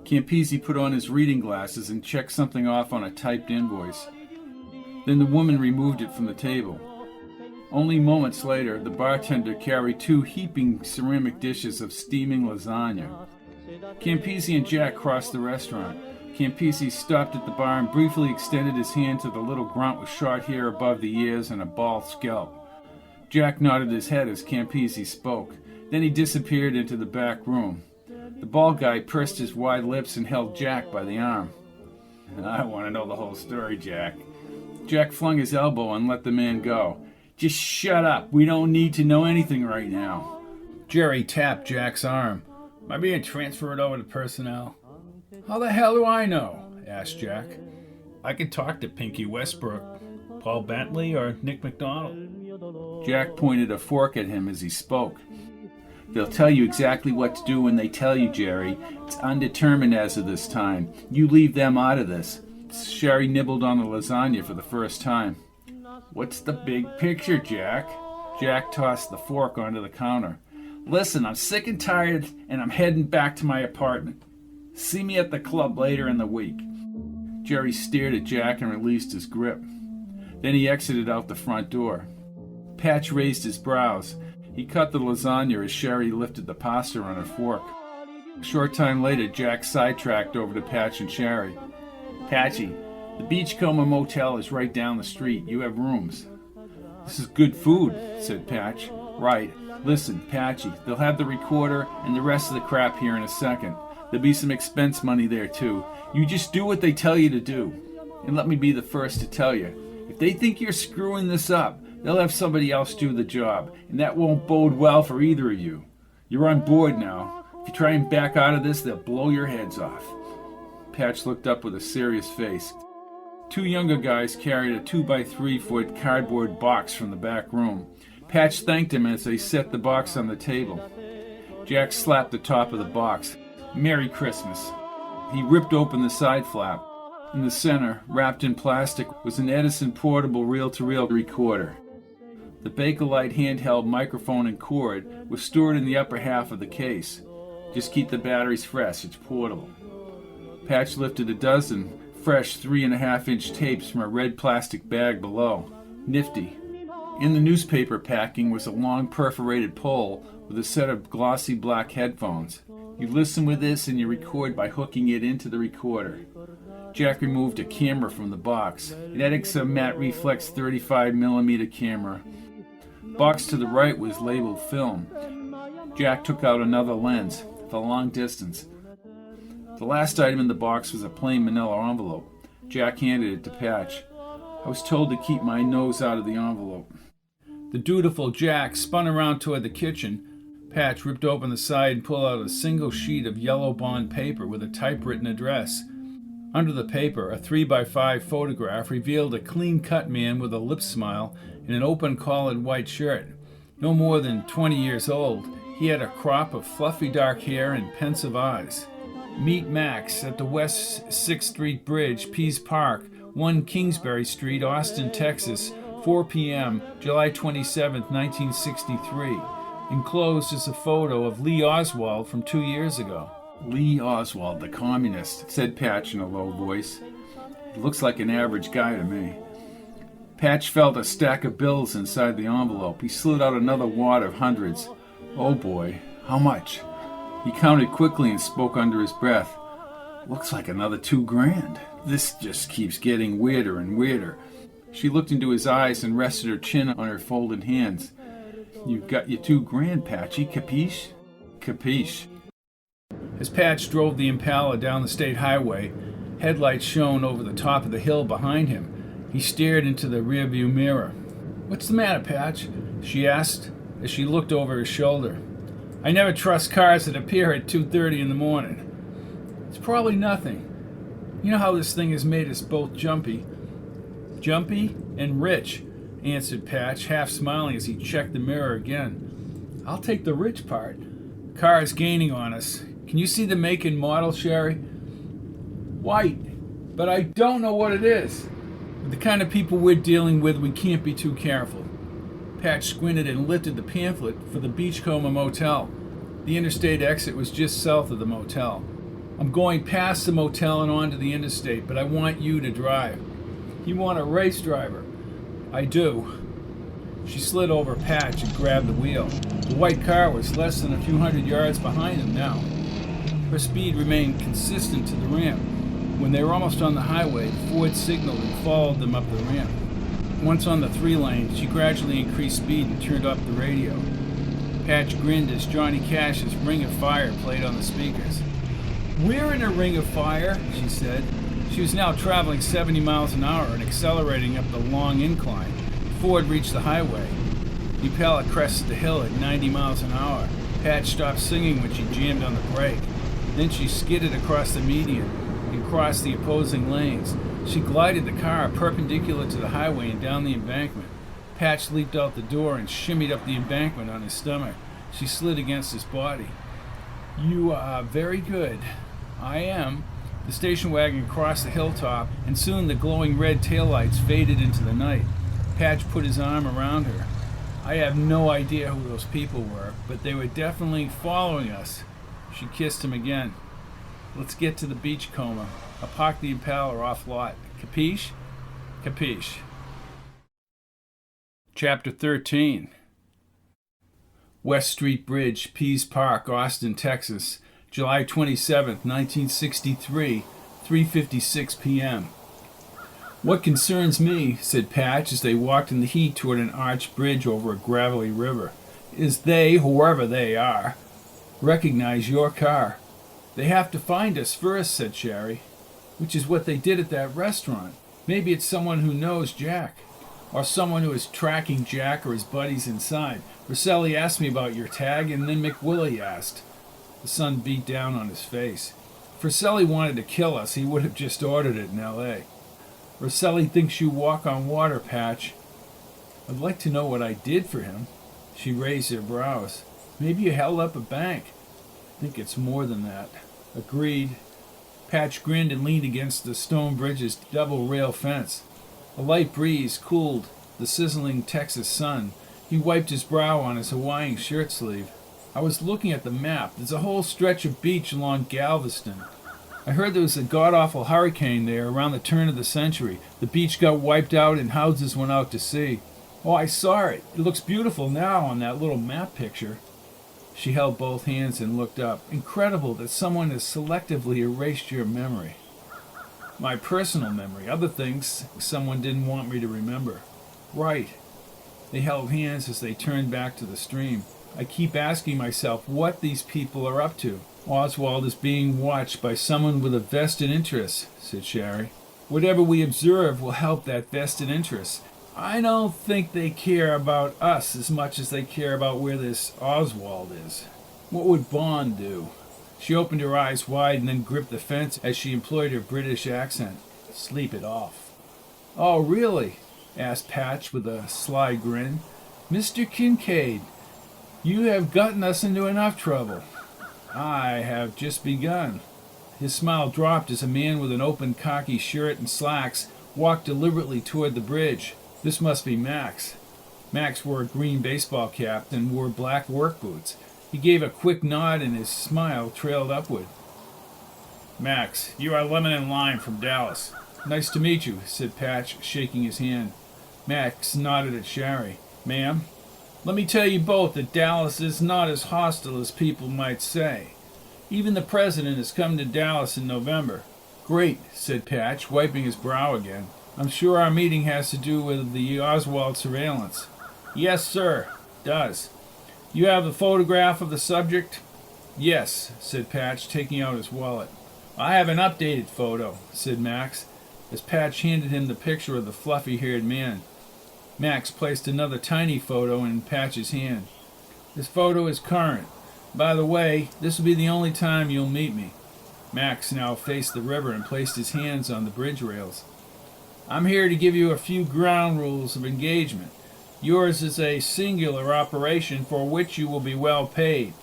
Campisi put on his reading glasses and checked something off on a typed invoice. Then the woman removed it from the table. Only moments later, the bartender carried 2 heaping ceramic dishes of steaming lasagna. Campisi and Jack crossed the restaurant. Campisi stopped at the bar and briefly extended his hand to the little grunt with short hair above the ears and a bald scalp. Jack nodded his head as Campisi spoke. Then he disappeared into the back room. The bald guy pursed his wide lips and held Jack by the arm. "I want to know the whole story, Jack." Jack flung his elbow and let the man go. "Just shut up. We don't need to know anything right now." Jerry tapped Jack's arm. "Am I being transferred over to personnel?" "How the hell do I know?" asked Jack. "I could talk to Pinky Westbrook, Paul Bentley, or Nick McDonald." Jack pointed a fork at him as he spoke. "They'll tell you exactly what to do when they tell you, Jerry. It's undetermined as of this time. You leave them out of this." Sherry nibbled on the lasagna for the first time. "What's the big picture, Jack?" Jack tossed the fork onto the counter. "Listen, I'm sick and tired, and I'm heading back to my apartment. See me at the club later in the week." Jerry stared at Jack and released his grip. Then he exited out the front door. Patch raised his brows. He cut the lasagna as Sherry lifted the pasta on a fork. A short time later, Jack sidetracked over to Patch and Sherry. "Patchy, the Beachcomber Motel is right down the street. You have rooms." "This is good food," said Patch. "Right. Listen, Patchy, they'll have the recorder and the rest of the crap here in a second. There'll be some expense money there, too. You just do what they tell you to do. And let me be the first to tell you, if they think you're screwing this up, they'll have somebody else do the job, and that won't bode well for either of you. You're on board now. If you try and back out of this, they'll blow your heads off." Patch looked up with a serious face. 2 younger guys carried a 2-by-3-foot cardboard box from the back room. Patch thanked him as they set the box on the table. Jack slapped the top of the box. "Merry Christmas." He ripped open the side flap. In the center, wrapped in plastic, was an Edison portable reel-to-reel recorder. The Bakelite handheld microphone and cord was stored in the upper half of the case. Just keep the batteries fresh, it's portable. Patch lifted a dozen fresh 3.5-inch tapes from a red plastic bag below. Nifty. In the newspaper packing was a long perforated pole with a set of glossy black headphones. You listen with this and you record by hooking it into the recorder. Jack removed a camera from the box, an Edison matte reflex 35mm camera. Box to the right was labeled film. Jack took out another lens for long distance. The last item in the box was a plain manila envelope. Jack handed it to Patch. I was told to keep my nose out of the envelope. The dutiful Jack spun around toward the kitchen. Patch ripped open the side and pulled out a single sheet of yellow bond paper with a typewritten address. Under the paper, a 3x5 photograph revealed a clean-cut man with a lip smile and an open-collared white shirt. No more than 20 years old, he had a crop of fluffy dark hair and pensive eyes. Meet Max at the West 6th Street Bridge, Pease Park, 1 Kingsbury Street, Austin, Texas, 4 p.m., July 27, 1963. Enclosed is a photo of Lee Oswald from 2 years ago. Lee Oswald, the communist, said Patch in a low voice. Looks like an average guy to me. Patch felt a stack of bills inside the envelope. He slid out another wad of hundreds. Oh boy, how much? He counted quickly and spoke under his breath. Looks like another $2,000. This just keeps getting weirder and weirder. She looked into his eyes and rested her chin on her folded hands. You've got your $2,000, Patchy, capiche? Capiche. As Patch drove the Impala down the state highway, headlights shone over the top of the hill behind him. He stared into the rearview mirror. What's the matter, Patch? She asked as she looked over his shoulder. I never trust cars that appear at 2:30 in the morning. It's probably nothing. You know how this thing has made us both jumpy. Jumpy and rich, answered Patch, half smiling as he checked the mirror again. I'll take the rich part. Car is gaining on us. Can you see the make and model, Sherry? White, but I don't know what it is. With the kind of people we're dealing with, we can't be too careful. Patch squinted and lifted the pamphlet for the Beachcomber Motel. The interstate exit was just south of the motel. I'm going past the motel and onto the interstate, but I want you to drive. You want a race driver? I do. She slid over Patch and grabbed the wheel. The white car was less than a few hundred yards behind them now. Her speed remained consistent to the ramp. When they were almost on the highway, Ford signaled and followed them up the ramp. Once on the 3-lane, she gradually increased speed and turned up the radio. Patch grinned as Johnny Cash's Ring of Fire played on the speakers. We're in a ring of fire, she said. She was now traveling 70 miles an hour and accelerating up the long incline. Ford reached the highway. The Impala crested the hill at 90 miles an hour. Patch stopped singing when she jammed on the brake. Then she skidded across the median and crossed the opposing lanes. She glided the car perpendicular to the highway and down the embankment. Patch leaped out the door and shimmied up the embankment on his stomach. She slid against his body. You are very good. I am. The station wagon crossed the hilltop, and soon the glowing red taillights faded into the night. Patch put his arm around her. I have no idea who those people were, but they were definitely following us. She kissed him again. Let's get to the Beachcomber. I'll park the Impala off lot. Capiche? Capiche. Chapter 13. West Street Bridge, Pease Park, Austin, Texas, July 27, 1963, 3:56 p.m. What concerns me, said Patch as they walked in the heat toward an arched bridge over a gravelly river, is they, whoever they are, recognize your car. They have to find us first, said Sherry, which is what they did at that restaurant. Maybe it's someone who knows Jack, or someone who is tracking Jack or his buddies inside. Rosselli asked me about your tag, and then McWillie asked. The sun beat down on his face. If Rosselli wanted to kill us, he would have just ordered it in L.A. Rosselli thinks you walk on water, Patch. I'd like to know what I did for him. She raised her brows. Maybe you held up a bank. I think it's more than that. Agreed. Patch grinned and leaned against the stone bridge's double-rail fence. A light breeze cooled the sizzling Texas sun. He wiped his brow on his Hawaiian shirt sleeve. I was looking at the map. There's a whole stretch of beach along Galveston. I heard there was a god-awful hurricane there around the turn of the century. The beach got wiped out and houses went out to sea. Oh, I saw it. It looks beautiful now on that little map picture. She held both hands and looked up. Incredible that someone has selectively erased your memory. My personal memory. Other things someone didn't want me to remember. Right. They held hands as they turned back to the stream. I keep asking myself what these people are up to. Oswald is being watched by someone with a vested interest, said Sherry. Whatever we observe will help that vested interest. I don't think they care about us as much as they care about where this Oswald is. What would Bond do? She opened her eyes wide and then gripped the fence as she employed her British accent. Sleep it off. Oh, really? Asked Patch with a sly grin. Mr. Kincaid, you have gotten us into enough trouble. I have just begun. His smile dropped as a man with an open khaki shirt and slacks walked deliberately toward the bridge. This must be Max. Max wore a green baseball cap and wore black work boots. He gave a quick nod and his smile trailed upward. Max, you are Lemon and Lime from Dallas. Nice to meet you, said Patch, shaking his hand. Max nodded at Sherry. Ma'am, let me tell you both that Dallas is not as hostile as people might say. Even the president is coming to Dallas in November. Great, said Patch, wiping his brow again. I'm sure our meeting has to do with the Oswald surveillance. Yes, sir, does. You have the photograph of the subject? Yes, said Patch, taking out his wallet. I have an updated photo, said Max, as Patch handed him the picture of the fluffy-haired man. Max placed another tiny photo in Patch's hand. This photo is current. By the way, this will be the only time you'll meet me. Max now faced the river and placed his hands on the bridge rails. I'm here to give you a few ground rules of engagement. Yours is a singular operation for which you will be well paid.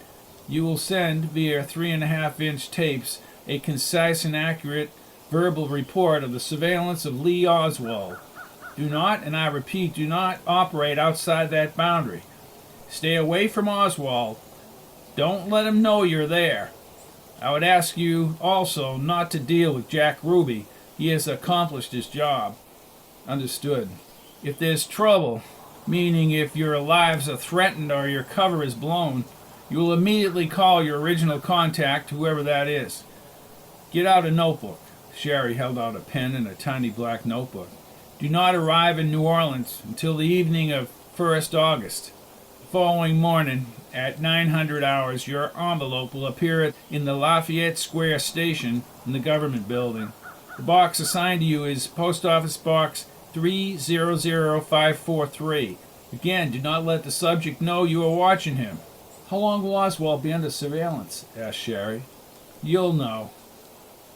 You will send, via 3.5-inch tapes, a concise and accurate verbal report of the surveillance of Lee Oswald. Do not, and I repeat, do not operate outside that boundary. Stay away from Oswald. Don't let him know you're there. I would ask you also not to deal with Jack Ruby. He has accomplished his job. Understood. If there's trouble, meaning if your lives are threatened or your cover is blown, you will immediately call your original contact, whoever that is. Get out a notebook. Sherry held out a pen and a tiny black notebook. Do not arrive in New Orleans until the evening of 1st August. The following morning, at 900 hours, your envelope will appear in the Lafayette Square station in the government building. The box assigned to you is Post Office Box 300543. Again, do not let the subject know you are watching him. How long will Oswald be under surveillance? Asked Sherry. You'll know.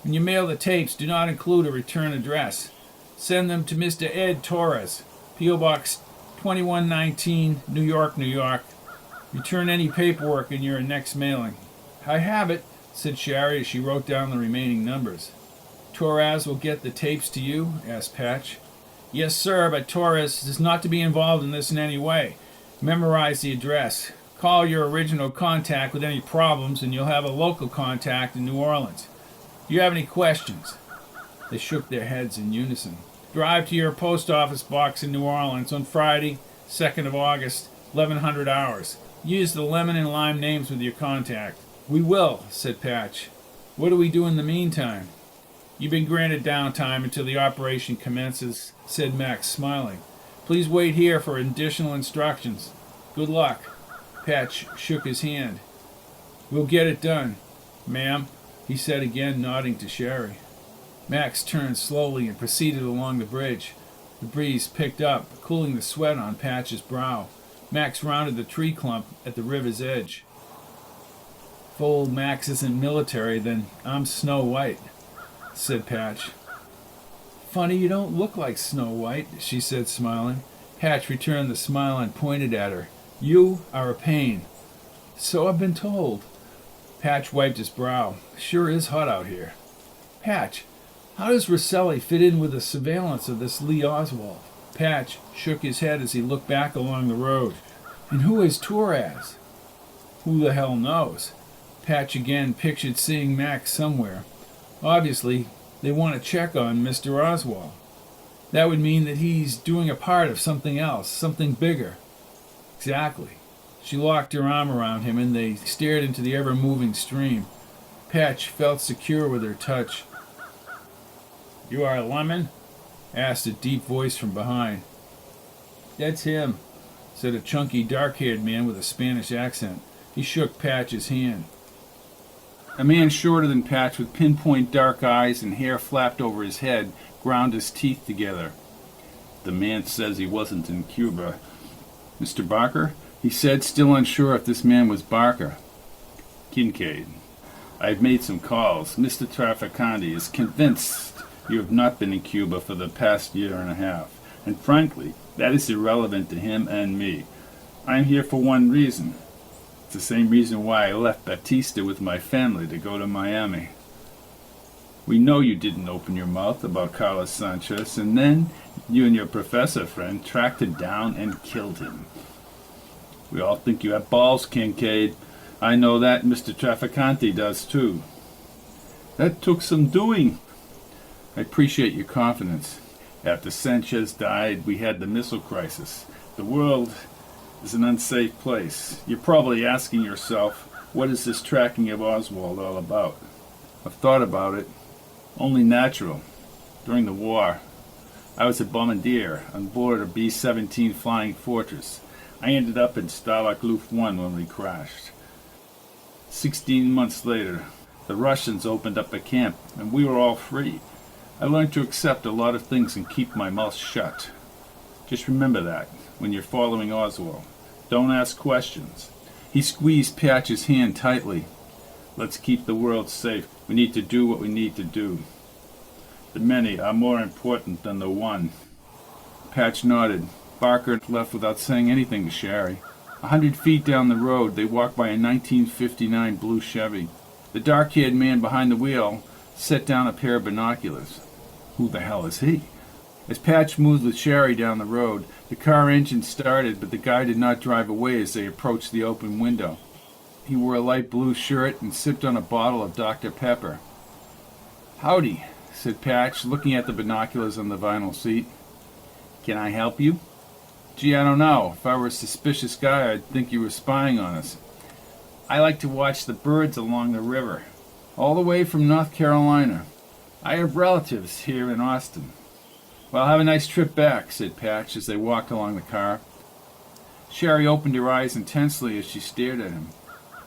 When you mail the tapes, do not include a return address. Send them to Mr. Ed Torres, P.O. Box 2119, New York, New York. Return any paperwork in your next mailing. I have it, said Sherry as she wrote down the remaining numbers. Torres will get the tapes to you? Asked Patch. Yes, sir, but Torres is not to be involved in this in any way. Memorize the address. Call your original contact with any problems, and you'll have a local contact in New Orleans. Do you have any questions? They shook their heads in unison. Drive to your post office box in New Orleans on Friday, 2nd of August, 1100 hours. Use the Lemon and Lime names with your contact. We will, said Patch. What do we do in the meantime? You've been granted downtime until the operation commences, said Max, smiling. Please wait here for additional instructions. Good luck. Patch shook his hand. We'll get it done, ma'am, he said again, nodding to Sherry. Max turned slowly and proceeded along the bridge. The breeze picked up, cooling the sweat on Patch's brow. Max rounded the tree clump at the river's edge. If old Max isn't military, then I'm Snow White, said Patch. Funny you don't look like Snow White, she said, smiling. Patch returned the smile and pointed at her. You are a pain. So I've been told. Patch wiped his brow. Sure is hot out here. Patch, how does Rosselli fit in with the surveillance of this Lee Oswald? Patch shook his head as he looked back along the road. And who is Torres? Who the hell knows? Patch again pictured seeing Max somewhere. Obviously, they want to check on Mr. Oswald. That would mean that he's doing a part of something else, something bigger. Exactly. She locked her arm around him and they stared into the ever-moving stream. Patch felt secure with her touch. You are Lemon? Asked a deep voice from behind. That's him, said a chunky, dark-haired man with a Spanish accent. He shook Patch's hand. A man shorter than Patch with pinpoint dark eyes and hair flapped over his head ground his teeth together. The man says he wasn't in Cuba. Mr. Barker? He said, still unsure if this man was Barker. Kincaid. I've made some calls. Mr. Trafficante is convinced you have not been in Cuba for the past year and a half. And frankly, that is irrelevant to him and me. I'm here for one reason. It's the same reason why I left Batista with my family to go to Miami. We know you didn't open your mouth about Carlos Sanchez, and then you and your professor friend tracked him down and killed him. We all think you have balls, Kincaid. I know that Mr. Trafficante does too. That took some doing. I appreciate your confidence. After Sanchez died, we had the missile crisis. The world is an unsafe place. You're probably asking yourself, what is this tracking of Oswald all about? I've thought about it. Only natural. During the war, I was a bombardier on board a B-17 Flying Fortress. I ended up in Stalag Luft 1 when we crashed. 16 months later, the Russians opened up a camp, and we were all free. I learned to accept a lot of things and keep my mouth shut. Just remember that when you're following Oswald. Don't ask questions. He squeezed Patch's hand tightly. Let's keep the world safe. We need to do what we need to do. The many are more important than the one. Patch nodded. Barker left without saying anything to Sherry. 100 feet down the road, they walked by a 1959 blue Chevy. The dark-haired man behind the wheel set down a pair of binoculars. Who the hell is he? As Patch moved with Sherry down the road, the car engine started, but the guy did not drive away as they approached the open window. He wore a light blue shirt and sipped on a bottle of Dr. Pepper. Howdy, said Patch, looking at the binoculars on the vinyl seat. Can I help you? Gee, I don't know. If I were a suspicious guy, I'd think you were spying on us. I like to watch the birds along the river, all the way from North Carolina. I have relatives here in Austin. Well, have a nice trip back, said Patch as they walked along the car. Sherry opened her eyes intensely as she stared at him.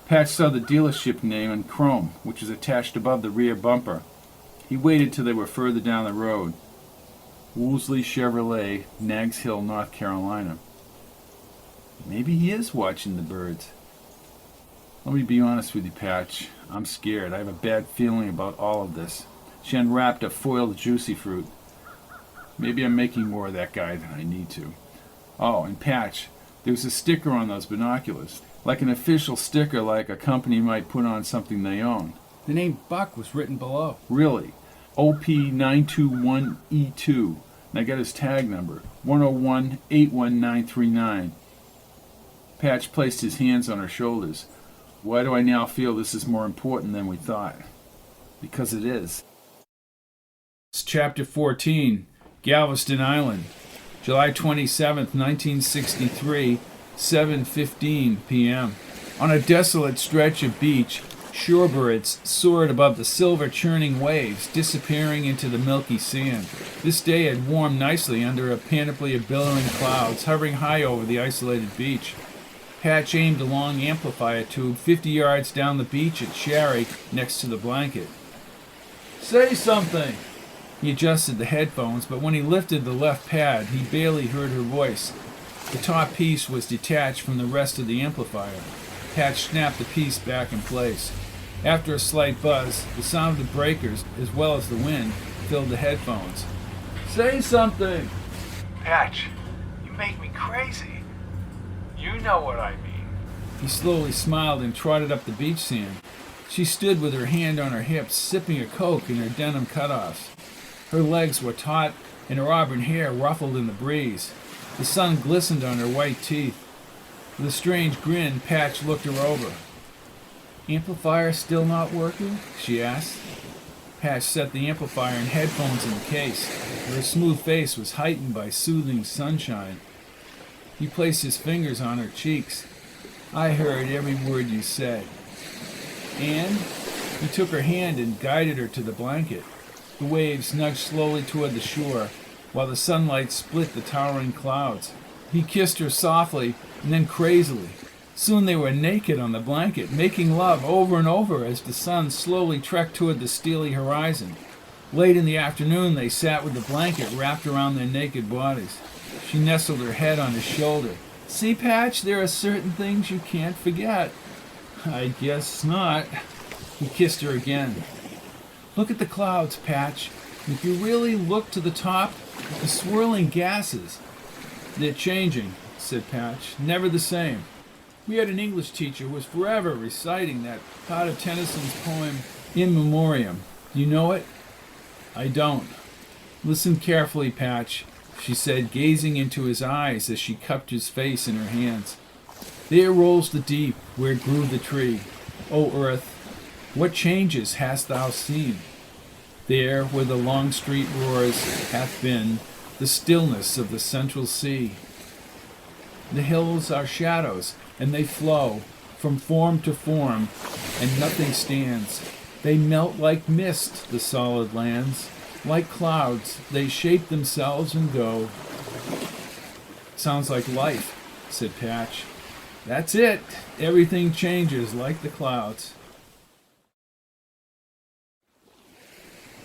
Patch saw the dealership name in chrome, which was attached above the rear bumper. He waited till they were further down the road. Woolsey Chevrolet, Nags Hill, North Carolina. Maybe he is watching the birds. Let me be honest with you, Patch. I'm scared. I have a bad feeling about all of this. She unwrapped a foiled juicy fruit. Maybe I'm making more of that guy than I need to. Oh, and Patch, there was a sticker on those binoculars. Like an official sticker, like a company might put on something they own. The name Buck was written below. Really? OP921E2. And I got his tag number, 101-81939. Patch placed his hands on her shoulders. Why do I now feel this is more important than we thought? Because it is. It's Chapter 14, Galveston Island, July 27th, 1963, 7:15 p.m. On a desolate stretch of beach, shorebirds soared above the silver-churning waves, disappearing into the milky sand. This day had warmed nicely under a panoply of billowing clouds hovering high over the isolated beach. Patch aimed a long amplifier tube 50 yards down the beach at Sherry next to the blanket. Say something! He adjusted the headphones, but when he lifted the left pad, he barely heard her voice. The top piece was detached from the rest of the amplifier. Patch snapped the piece back in place. After a slight buzz, the sound of the breakers, as well as the wind, filled the headphones. Say something! Patch, you make me crazy. You know what I mean. He slowly smiled and trotted up the beach sand. She stood with her hand on her hips, sipping a Coke in her denim cutoffs. Her legs were taut, and her auburn hair ruffled in the breeze. The sun glistened on her white teeth. With a strange grin, Patch looked her over. "Amplifier still not working?" she asked. Patch set the amplifier and headphones in the case. Her smooth face was heightened by soothing sunshine. He placed his fingers on her cheeks. "I heard every word you said." And he took her hand and guided her to the blanket. The waves nudged slowly toward the shore, while the sunlight split the towering clouds. He kissed her softly, and then crazily. Soon they were naked on the blanket, making love over and over as the sun slowly trekked toward the steely horizon. Late in the afternoon, they sat with the blanket wrapped around their naked bodies. She nestled her head on his shoulder. "See, Patch, there are certain things you can't forget." "I guess not." He kissed her again. "Look at the clouds, Patch. If you really look to the top, the swirling gases." "They're changing," said Patch. "Never the same." We had an English teacher who was forever reciting that part of Tennyson's poem, In Memoriam. Do you know it? "I don't." "Listen carefully, Patch," she said, gazing into his eyes as she cupped his face in her hands. "There rolls the deep, where grew the tree. O earth, what changes hast thou seen? There, where the long street roars, hath been the stillness of the central sea. The hills are shadows, and they flow from form to form, and nothing stands. They melt like mist, the solid lands. Like clouds, they shape themselves and go." "Sounds like life," said Patch. "That's it. Everything changes like the clouds."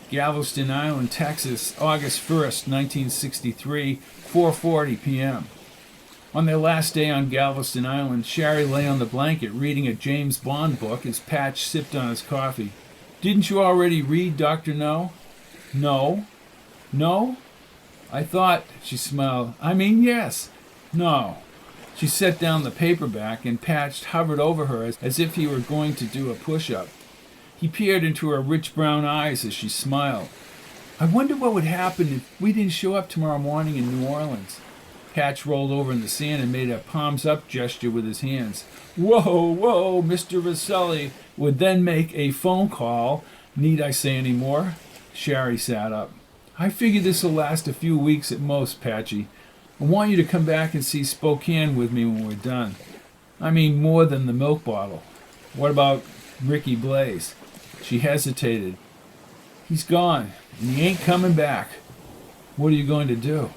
Galveston Island, Texas, August 1st, 1963, 4:40 p.m. On their last day on Galveston Island, Sherry lay on the blanket reading a James Bond book as Patch sipped on his coffee. "Didn't you already read Dr. No?" "No." "No? I thought," she smiled. "Yes. No." She set down the paperback, and Patch hovered over her as if he were going to do a push-up. He peered into her rich brown eyes as she smiled. "I wonder what would happen if we didn't show up tomorrow morning in New Orleans." Patch rolled over in the sand and made a palms-up gesture with his hands. "Whoa, whoa, Mr. Vasselli would then make a phone call. Need I say any more?" Sherry sat up. "I figure this will last a few weeks at most, Patchy. I want you to come back and see Spokane with me when we're done. More than the milk bottle. What about Ricky Blaze?" She hesitated. "He's gone, and he ain't coming back." "What are you going to do?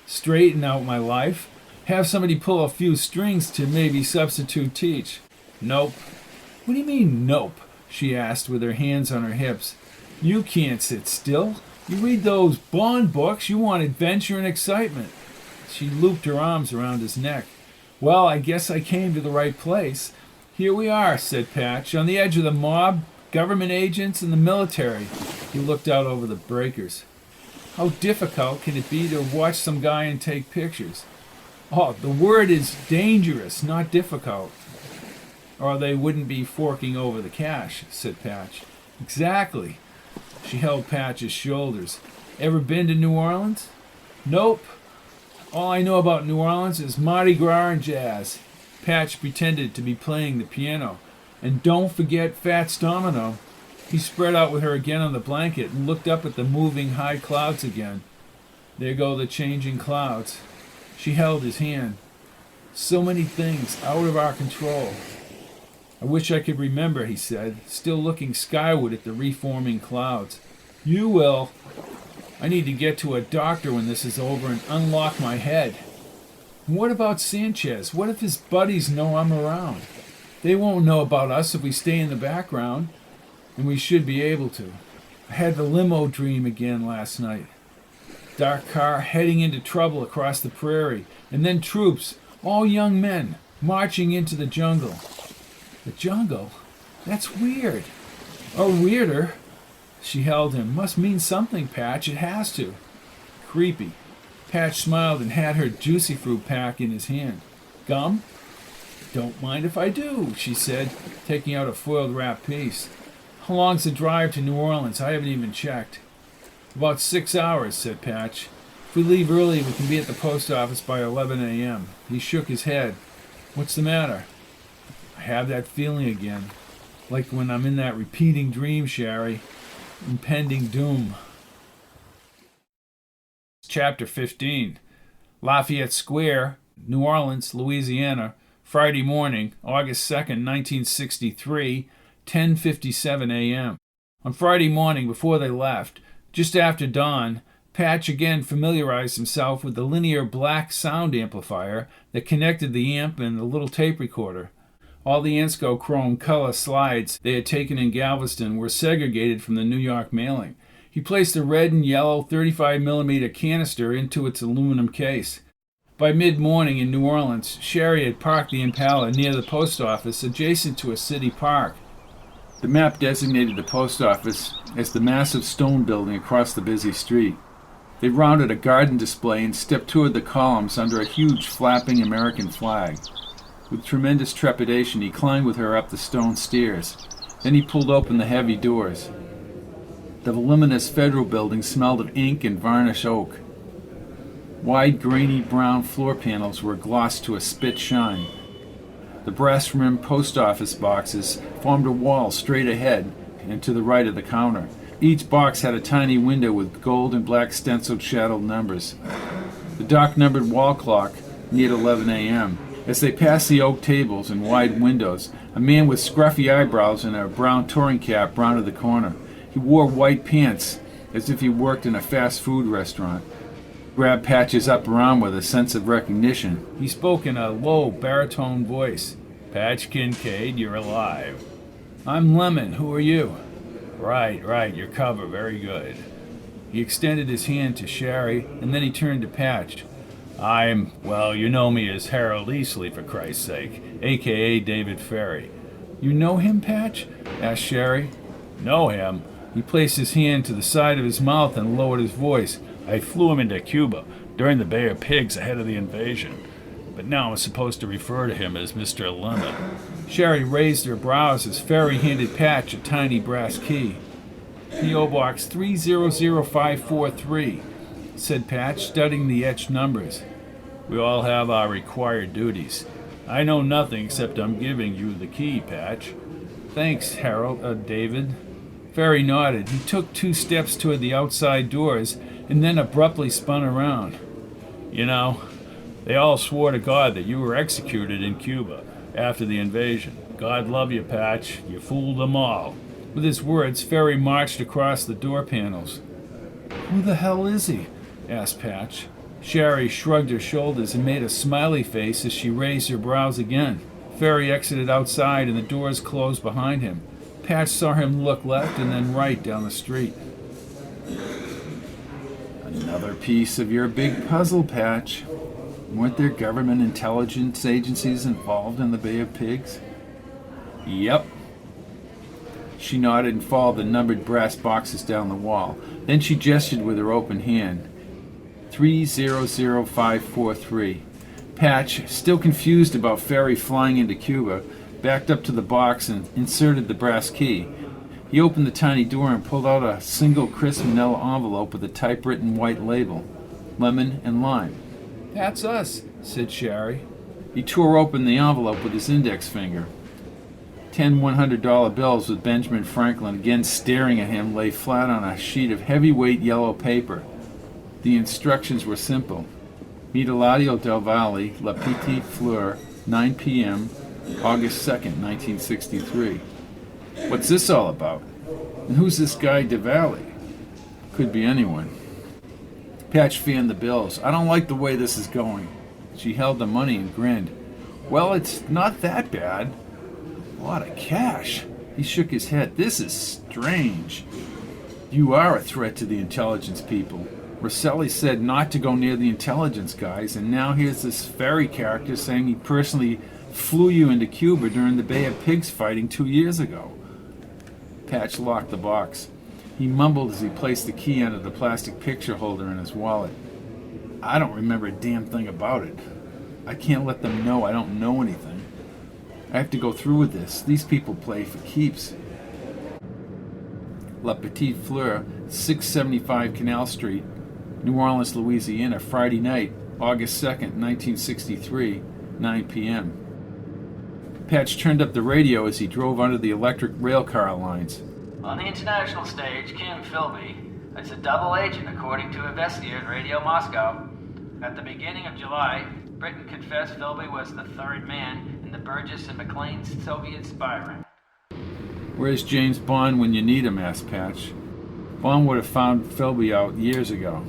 Straighten out my life? Have somebody pull a few strings to maybe substitute teach?" "Nope." "What do you mean, nope?" she asked with her hands on her hips. "You can't sit still. You read those Bond books. You want adventure and excitement." She looped her arms around his neck. "Well, I guess I came to the right place. Here we are," said Patch, "on the edge of the mob, government agents, and the military." He looked out over the breakers. "How difficult can it be to watch some guy and take pictures?" "Oh, the word is dangerous, not difficult." "Or they wouldn't be forking over the cash," said Patch. "Exactly." She held Patch's shoulders. "Ever been to New Orleans?" "Nope. All I know about New Orleans is Mardi Gras and jazz." Patch pretended to be playing the piano. "And don't forget Fats Domino." He spread out with her again on the blanket and looked up at the moving high clouds again. "There go the changing clouds." She held his hand. "So many things out of our control." "I wish I could remember," he said, still looking skyward at the reforming clouds. "You will." "I need to get to a doctor when this is over and unlock my head." "What about Sanchez? What if his buddies know I'm around?" "They won't know about us if we stay in the background. And we should be able to. I had the limo dream again last night. Dark car heading into trouble across the prairie, and then troops, all young men, marching into the jungle." "The jungle? That's weird." "Or weirder." She held him. "Must mean something, Patch. It has to." "Creepy." Patch smiled and had her juicy fruit pack in his hand. "Gum?" "Don't mind if I do," she said, taking out a foiled wrap piece. "How long's the drive to New Orleans? I haven't even checked." "About 6 hours," said Patch. "If we leave early, we can be at the post office by 11 a.m. He shook his head. "What's the matter?" "I have that feeling again. Like when I'm in that repeating dream, Sherry. Impending doom." Chapter 15. Lafayette Square, New Orleans, Louisiana, Friday morning, August 2nd, 1963, 10:57 a.m. On Friday morning, before they left, just after dawn, Patch again familiarized himself with the linear black sound amplifier that connected the amp and the little tape recorder. All the Ensco chrome color slides they had taken in Galveston were segregated from the New York mailing. He placed a red and yellow 35mm canister into its aluminum case. By mid-morning in New Orleans, Sherry had parked the Impala near the post office adjacent to a city park. The map designated the post office as the massive stone building across the busy street. They rounded a garden display and stepped toward the columns under a huge flapping American flag. With tremendous trepidation, he climbed with her up the stone stairs. Then he pulled open the heavy doors. The voluminous federal building smelled of ink and varnish oak. Wide, grainy brown floor panels were glossed to a spit shine. The brass-rimmed post office boxes formed a wall straight ahead and to the right of the counter. Each box had a tiny window with gold and black stenciled shadowed numbers. The dark-numbered wall clock neared 11 a.m. As they passed the oak tables and wide windows, a man with scruffy eyebrows and a brown touring cap rounded the corner. He wore white pants, as if he worked in a fast food restaurant. Grabbed Patch's upper arm with a sense of recognition. He spoke in a low, baritone voice. Patch Kincaid, you're alive. I'm Lemon. Who are you? Right, your cover, very good. He extended his hand to Sherry, and then he turned to Patch. Well, you know me as Harold Easley, for Christ's sake, a.k.a. David Ferry. You know him, Patch? Asked Sherry. Know him? He placed his hand to the side of his mouth and lowered his voice. I flew him into Cuba during the Bay of Pigs ahead of the invasion. But now I'm supposed to refer to him as Mr. Lemon. Sherry raised her brows as Ferry handed Patch a tiny brass key. P.O. Box 300543, said Patch, studying the etched numbers. We all have our required duties. I know nothing except I'm giving you the key, Patch. Thanks, David. Ferry nodded. He took 2 steps toward the outside doors and then abruptly spun around. You know, they all swore to God that you were executed in Cuba after the invasion. God love you, Patch. You fooled them all. With his words, Ferry marched across the door panels. Who the hell is he? Asked Patch. Sherry shrugged her shoulders and made a smiley face as she raised her brows again. Ferry exited outside and the doors closed behind him. Patch saw him look left and then right down the street. Another piece of your big puzzle, Patch. Weren't there government intelligence agencies involved in the Bay of Pigs? Yep. She nodded and followed the numbered brass boxes down the wall. Then she gestured with her open hand. 300543. Patch, still confused about Ferry flying into Cuba, backed up to the box and inserted the brass key. He opened the tiny door and pulled out a single crisp manila envelope with a typewritten white label. Lemon and lime. That's us, said Sherry. He tore open the envelope with his index finger. 10 $100 bills with Benjamin Franklin again staring at him lay flat on a sheet of heavyweight yellow paper. The instructions were simple. Meet Eladio Del Valle, La Petite Fleur, 9 p.m., August 2nd, 1963. What's this all about? And who's this guy Del Valle? Could be anyone. Patch fanned the bills. I don't like the way this is going. She held the money and grinned. Well, it's not that bad. A lot of cash. He shook his head. This is strange. You are a threat to the intelligence people. Rosselli said not to go near the intelligence guys, and now here's this Ferry character saying he personally flew you into Cuba during the Bay of Pigs fighting 2 years ago. Patch locked the box. He mumbled as he placed the key under the plastic picture holder in his wallet. I don't remember a damn thing about it. I can't let them know I don't know anything. I have to go through with this. These people play for keeps. La Petite Fleur, 675 Canal Street, New Orleans, Louisiana, Friday night, August 2nd, 1963, 9 p.m. Patch turned up the radio as he drove under the electric rail car lines. On the international stage, Kim Philby is a double agent according to investigators Radio Moscow. At the beginning of July, Britain confessed Philby was the third man in the Burgess and McLean's Soviet spy ring. Where's James Bond when you need him? Asked Patch. Bond would have found Philby out years ago.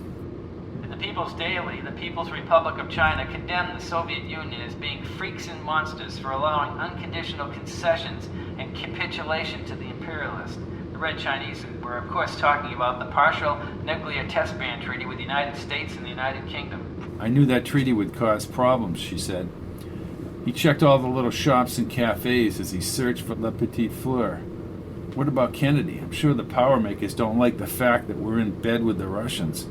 In the People's Daily, the People's Republic of China, condemned the Soviet Union as being freaks and monsters for allowing unconditional concessions and capitulation to the imperialists. The Red Chinese were, of course, talking about the partial nuclear test ban treaty with the United States and the United Kingdom. I knew that treaty would cause problems, she said. He checked all the little shops and cafes as he searched for La Petite Fleur. What about Kennedy? I'm sure the power makers don't like the fact that we're in bed with the Russians.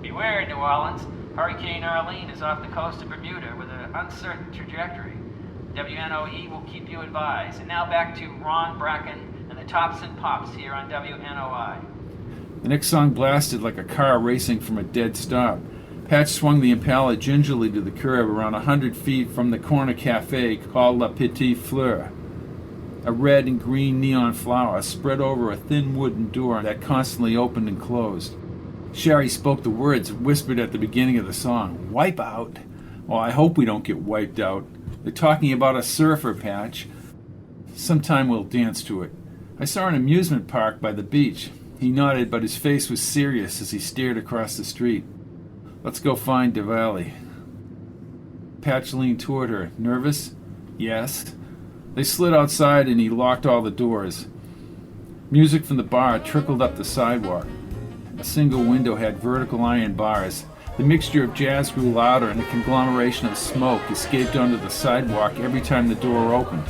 Beware, New Orleans. Hurricane Arlene is off the coast of Bermuda with an uncertain trajectory. WNOE will keep you advised. And now back to Ron Bracken and the Tops and Pops here on WNOI. The next song blasted like a car racing from a dead stop. Patch swung the Impala gingerly to the curb around 100 feet from the corner cafe called La Petite Fleur. A red and green neon flower spread over a thin wooden door that constantly opened and closed. Sherry spoke the words whispered at the beginning of the song. Wipe out? Well, I hope we don't get wiped out. They're talking about a surfer, Patch. Sometime we'll dance to it. I saw an amusement park by the beach. He nodded, but his face was serious as he stared across the street. Let's go find Diwali. Patch leaned toward her. Nervous? Yes. They slid outside and he locked all the doors. Music from the bar trickled up the sidewalk. A single window had vertical iron bars. The mixture of jazz grew louder and a conglomeration of smoke escaped onto the sidewalk every time the door opened.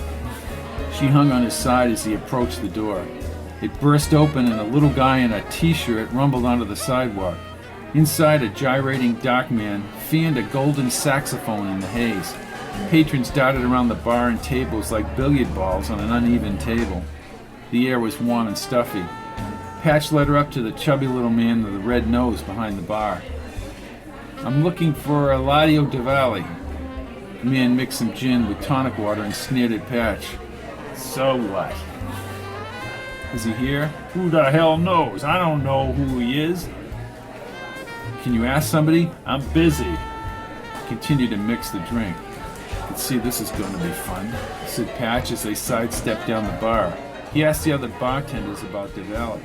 She hung on his side as he approached the door. It burst open and a little guy in a t-shirt rumbled onto the sidewalk. Inside, a gyrating dark man fanned a golden saxophone in the haze. Patrons darted around the bar and tables like billiard balls on an uneven table. The air was warm and stuffy. Patch led her up to the chubby little man with the red nose behind the bar. I'm looking for Eladio Diwali. The man mixed some gin with tonic water and sneered at Patch. So what? Is he here? Who the hell knows? I don't know who he is. Can you ask somebody? I'm busy. He continued to mix the drink. I could see this is going to be fun, said Patch as they sidestepped down the bar. He asked the other bartenders about Diwali.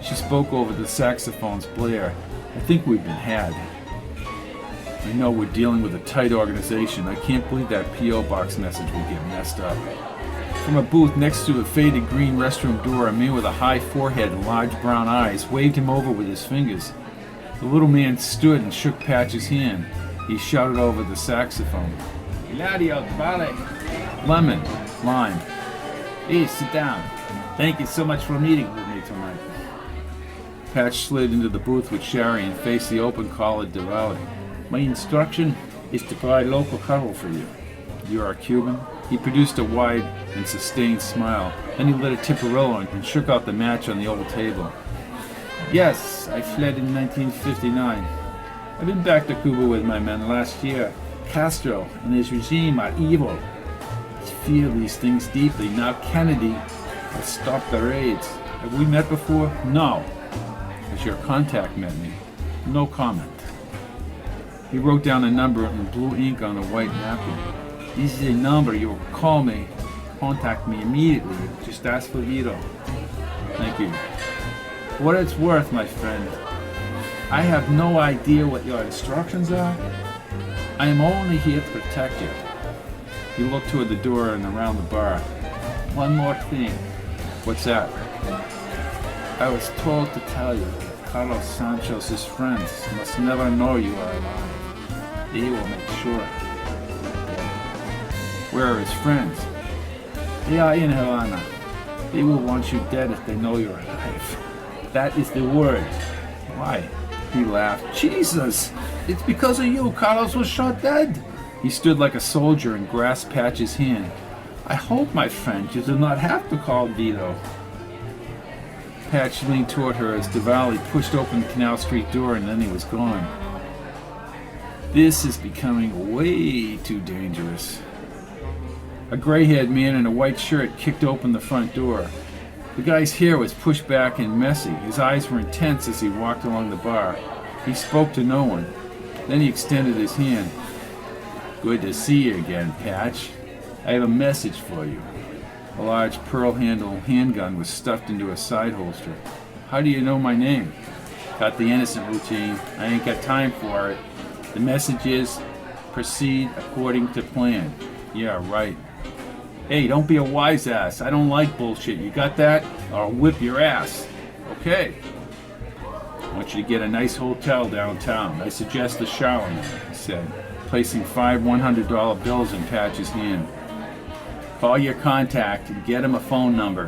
She spoke over the saxophone's blare. I think we've been had. I know we're dealing with a tight organization. I can't believe that P.O. box message will get messed up. From a booth next to a faded green restroom door, a man with a high forehead and large brown eyes waved him over with his fingers. The little man stood and shook Patch's hand. He shouted over the saxophone. Eladio Diwali. Lemon. Lime. Please sit down. Thank you so much for meeting with me tonight. Patch slid into the booth with Sherry and faced the open call at Diwali. My instruction is to provide local cover for you. You are a Cuban? He produced a wide and sustained smile. Then he lit a Tiparillo and shook out the match on the old table. Yes, I fled in 1959. I've been back to Cuba with my men last year. Castro and his regime are evil. I feel these things deeply. Now Kennedy has stopped the raids. Have we met before? No. Has your contact met me? No comment. He wrote down a number in blue ink on a white napkin. This is a number. You will call me. Contact me immediately. Just ask for Vito. Thank you. For what it's worth, my friend, I have no idea what your instructions are. I am only here to protect you. He looked toward the door and around the bar. One more thing. What's that? I was told to tell you that Carlos Sanchez's friends must never know you are alive. They will make sure. Where are his friends? They are in Havana. They will want you dead if they know you're alive. That is the word. Why? He laughed. Jesus! It's because of you Carlos was shot dead. He stood like a soldier and grasped Patch's hand. I hope, my friend, you do not have to call Vito. Patch leaned toward her as Diwali pushed open the Canal Street door and then he was gone. This is becoming way too dangerous. A gray-haired man in a white shirt kicked open the front door. The guy's hair was pushed back and messy. His eyes were intense as he walked along the bar. He spoke to no one. Then he extended his hand. Good to see you again, Patch. I have a message for you. A large pearl-handled handgun was stuffed into a side holster. How do you know my name? Got the innocent routine. I ain't got time for it. The message is, proceed according to plan. Yeah, right. Hey, don't be a wise ass. I don't like bullshit. You got that? Or I'll whip your ass. Okay. I want you to get a nice hotel downtown. I suggest the Charlemagne, he said, placing 5 $100 bills in Patch's hand. Call your contact and get him a phone number.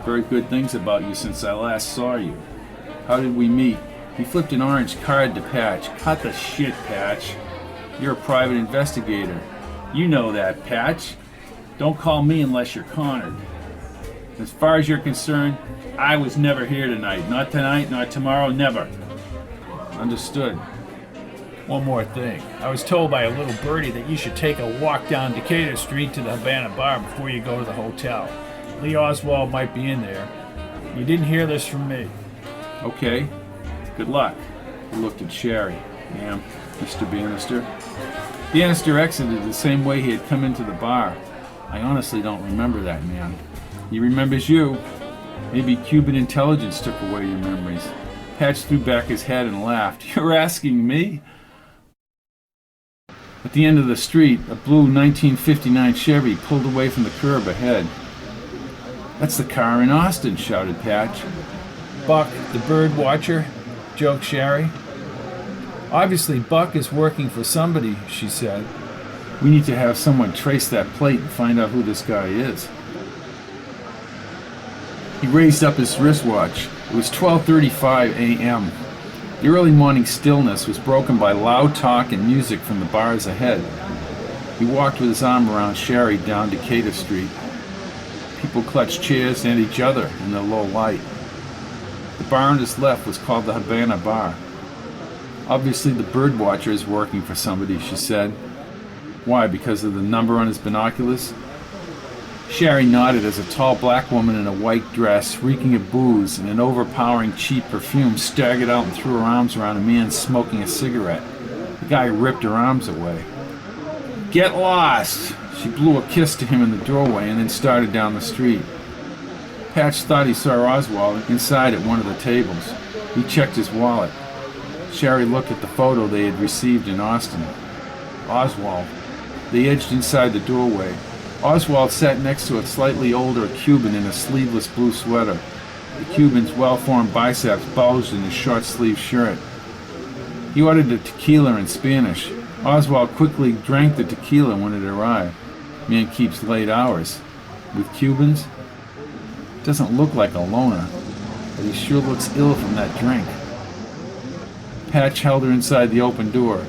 Heard good things about you since I last saw you. How did we meet? He flipped an orange card to Patch. Cut the shit, Patch. You're a private investigator. You know that, Patch. Don't call me unless you're cornered. As far as you're concerned, I was never here tonight. Not tonight, not tomorrow, never. Understood. One more thing. I was told by a little birdie that you should take a walk down Decatur Street to the Havana Bar before you go to the hotel. Lee Oswald might be in there. You didn't hear this from me. Okay. Good luck. He looked at Sherry. Ma'am, Mr. Bannister. Bannister exited the same way he had come into the bar. I honestly don't remember that man. He remembers you. Maybe Cuban intelligence took away your memories. Patch threw back his head and laughed. You're asking me? At the end of the street, a blue 1959 Chevy pulled away from the curb ahead. That's the car in Austin, shouted Patch. Buck, the bird watcher, joked Sherry. Obviously, Buck is working for somebody, she said. We need to have someone trace that plate and find out who this guy is. He raised up his wristwatch. It was 12:35 a.m. The early morning stillness was broken by loud talk and music from the bars ahead. He walked with his arm around Sherry down Decatur Street. People clutched chairs and each other in the low light. The bar on his left was called the Havana Bar. Obviously the bird watcher is working for somebody, she said. Why, because of the number on his binoculars? Sherry nodded as a tall black woman in a white dress, reeking of booze and an overpowering cheap perfume, staggered out and threw her arms around a man smoking a cigarette. The guy ripped her arms away. Get lost! She blew a kiss to him in the doorway and then started down the street. Patch thought he saw Oswald inside at one of the tables. He checked his wallet. Sherry looked at the photo they had received in Austin. Oswald. They edged inside the doorway. Oswald sat next to a slightly older Cuban in a sleeveless blue sweater. The Cuban's well-formed biceps bulged in his short-sleeved shirt. He ordered a tequila in Spanish. Oswald quickly drank the tequila when it arrived. Man keeps late hours. With Cubans? Doesn't look like a loner, but he sure looks ill from that drink. Patch held her inside the open door.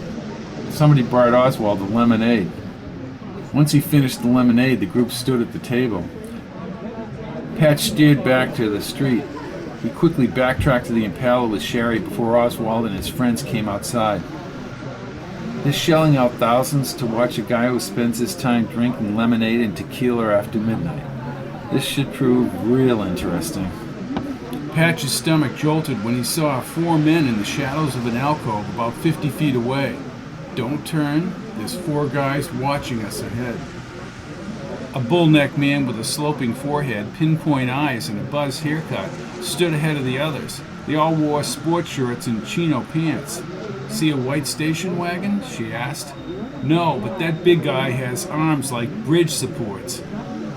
Somebody brought Oswald a lemonade. Once he finished the lemonade, the group stood at the table. Patch steered back to the street. He quickly backtracked to the Impala with Sherry before Oswald and his friends came outside. They're shelling out thousands to watch a guy who spends his time drinking lemonade and tequila after midnight. This should prove real interesting. Patch's stomach jolted when he saw 4 men in the shadows of an alcove about 50 feet away. Don't turn. There's 4 guys watching us ahead. A bull-necked man with a sloping forehead, pinpoint eyes, and a buzz haircut stood ahead of the others. They all wore sports shirts and chino pants. See a white station wagon? She asked. No, but that big guy has arms like bridge supports.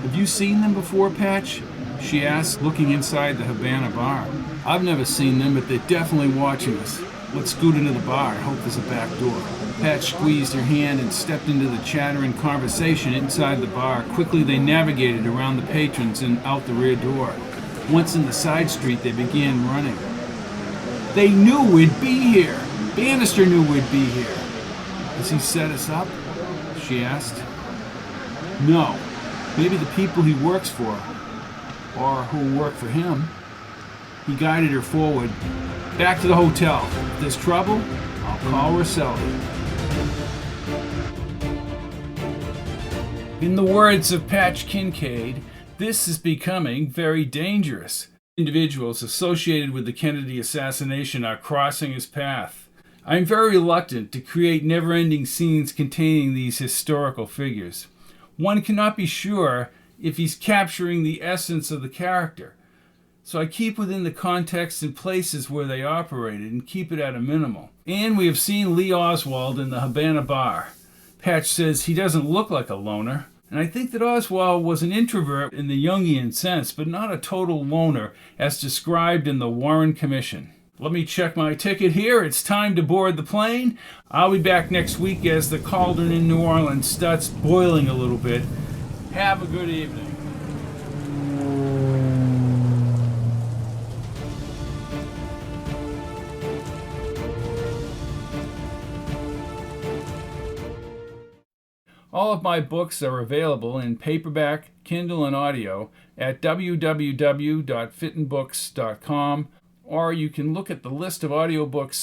Have you seen them before, Patch? She asked, looking inside the Havana Bar. I've never seen them, but they're definitely watching us. Let's scoot into the bar. I hope there's a back door. Patch squeezed her hand and stepped into the chattering conversation inside the bar. Quickly they navigated around the patrons and out the rear door. Once in the side street, they began running. They knew we'd be here. Bannister knew we'd be here. Has he set us up? She asked. No. Maybe the people he works for, or who work for him. He guided her forward. Back to the hotel. If there's trouble, I'll call Rosselli. In the words of Patch Kincaid, this is becoming very dangerous. Individuals associated with the Kennedy assassination are crossing his path. I am very reluctant to create never-ending scenes containing these historical figures. One cannot be sure if he's capturing the essence of the character. So I keep within the context and places where they operated and keep it at a minimal. And we have seen Lee Oswald in the Havana bar. Patch says he doesn't look like a loner. And I think that Oswald was an introvert in the Jungian sense, but not a total loner as described in the Warren Commission. Let me check my ticket here. It's time to board the plane. I'll be back next week as the cauldron in New Orleans starts boiling a little bit. Have a good evening. All of my books are available in paperback, Kindle, and audio at www.fittenbooks.com, or you can look at the list of audiobooks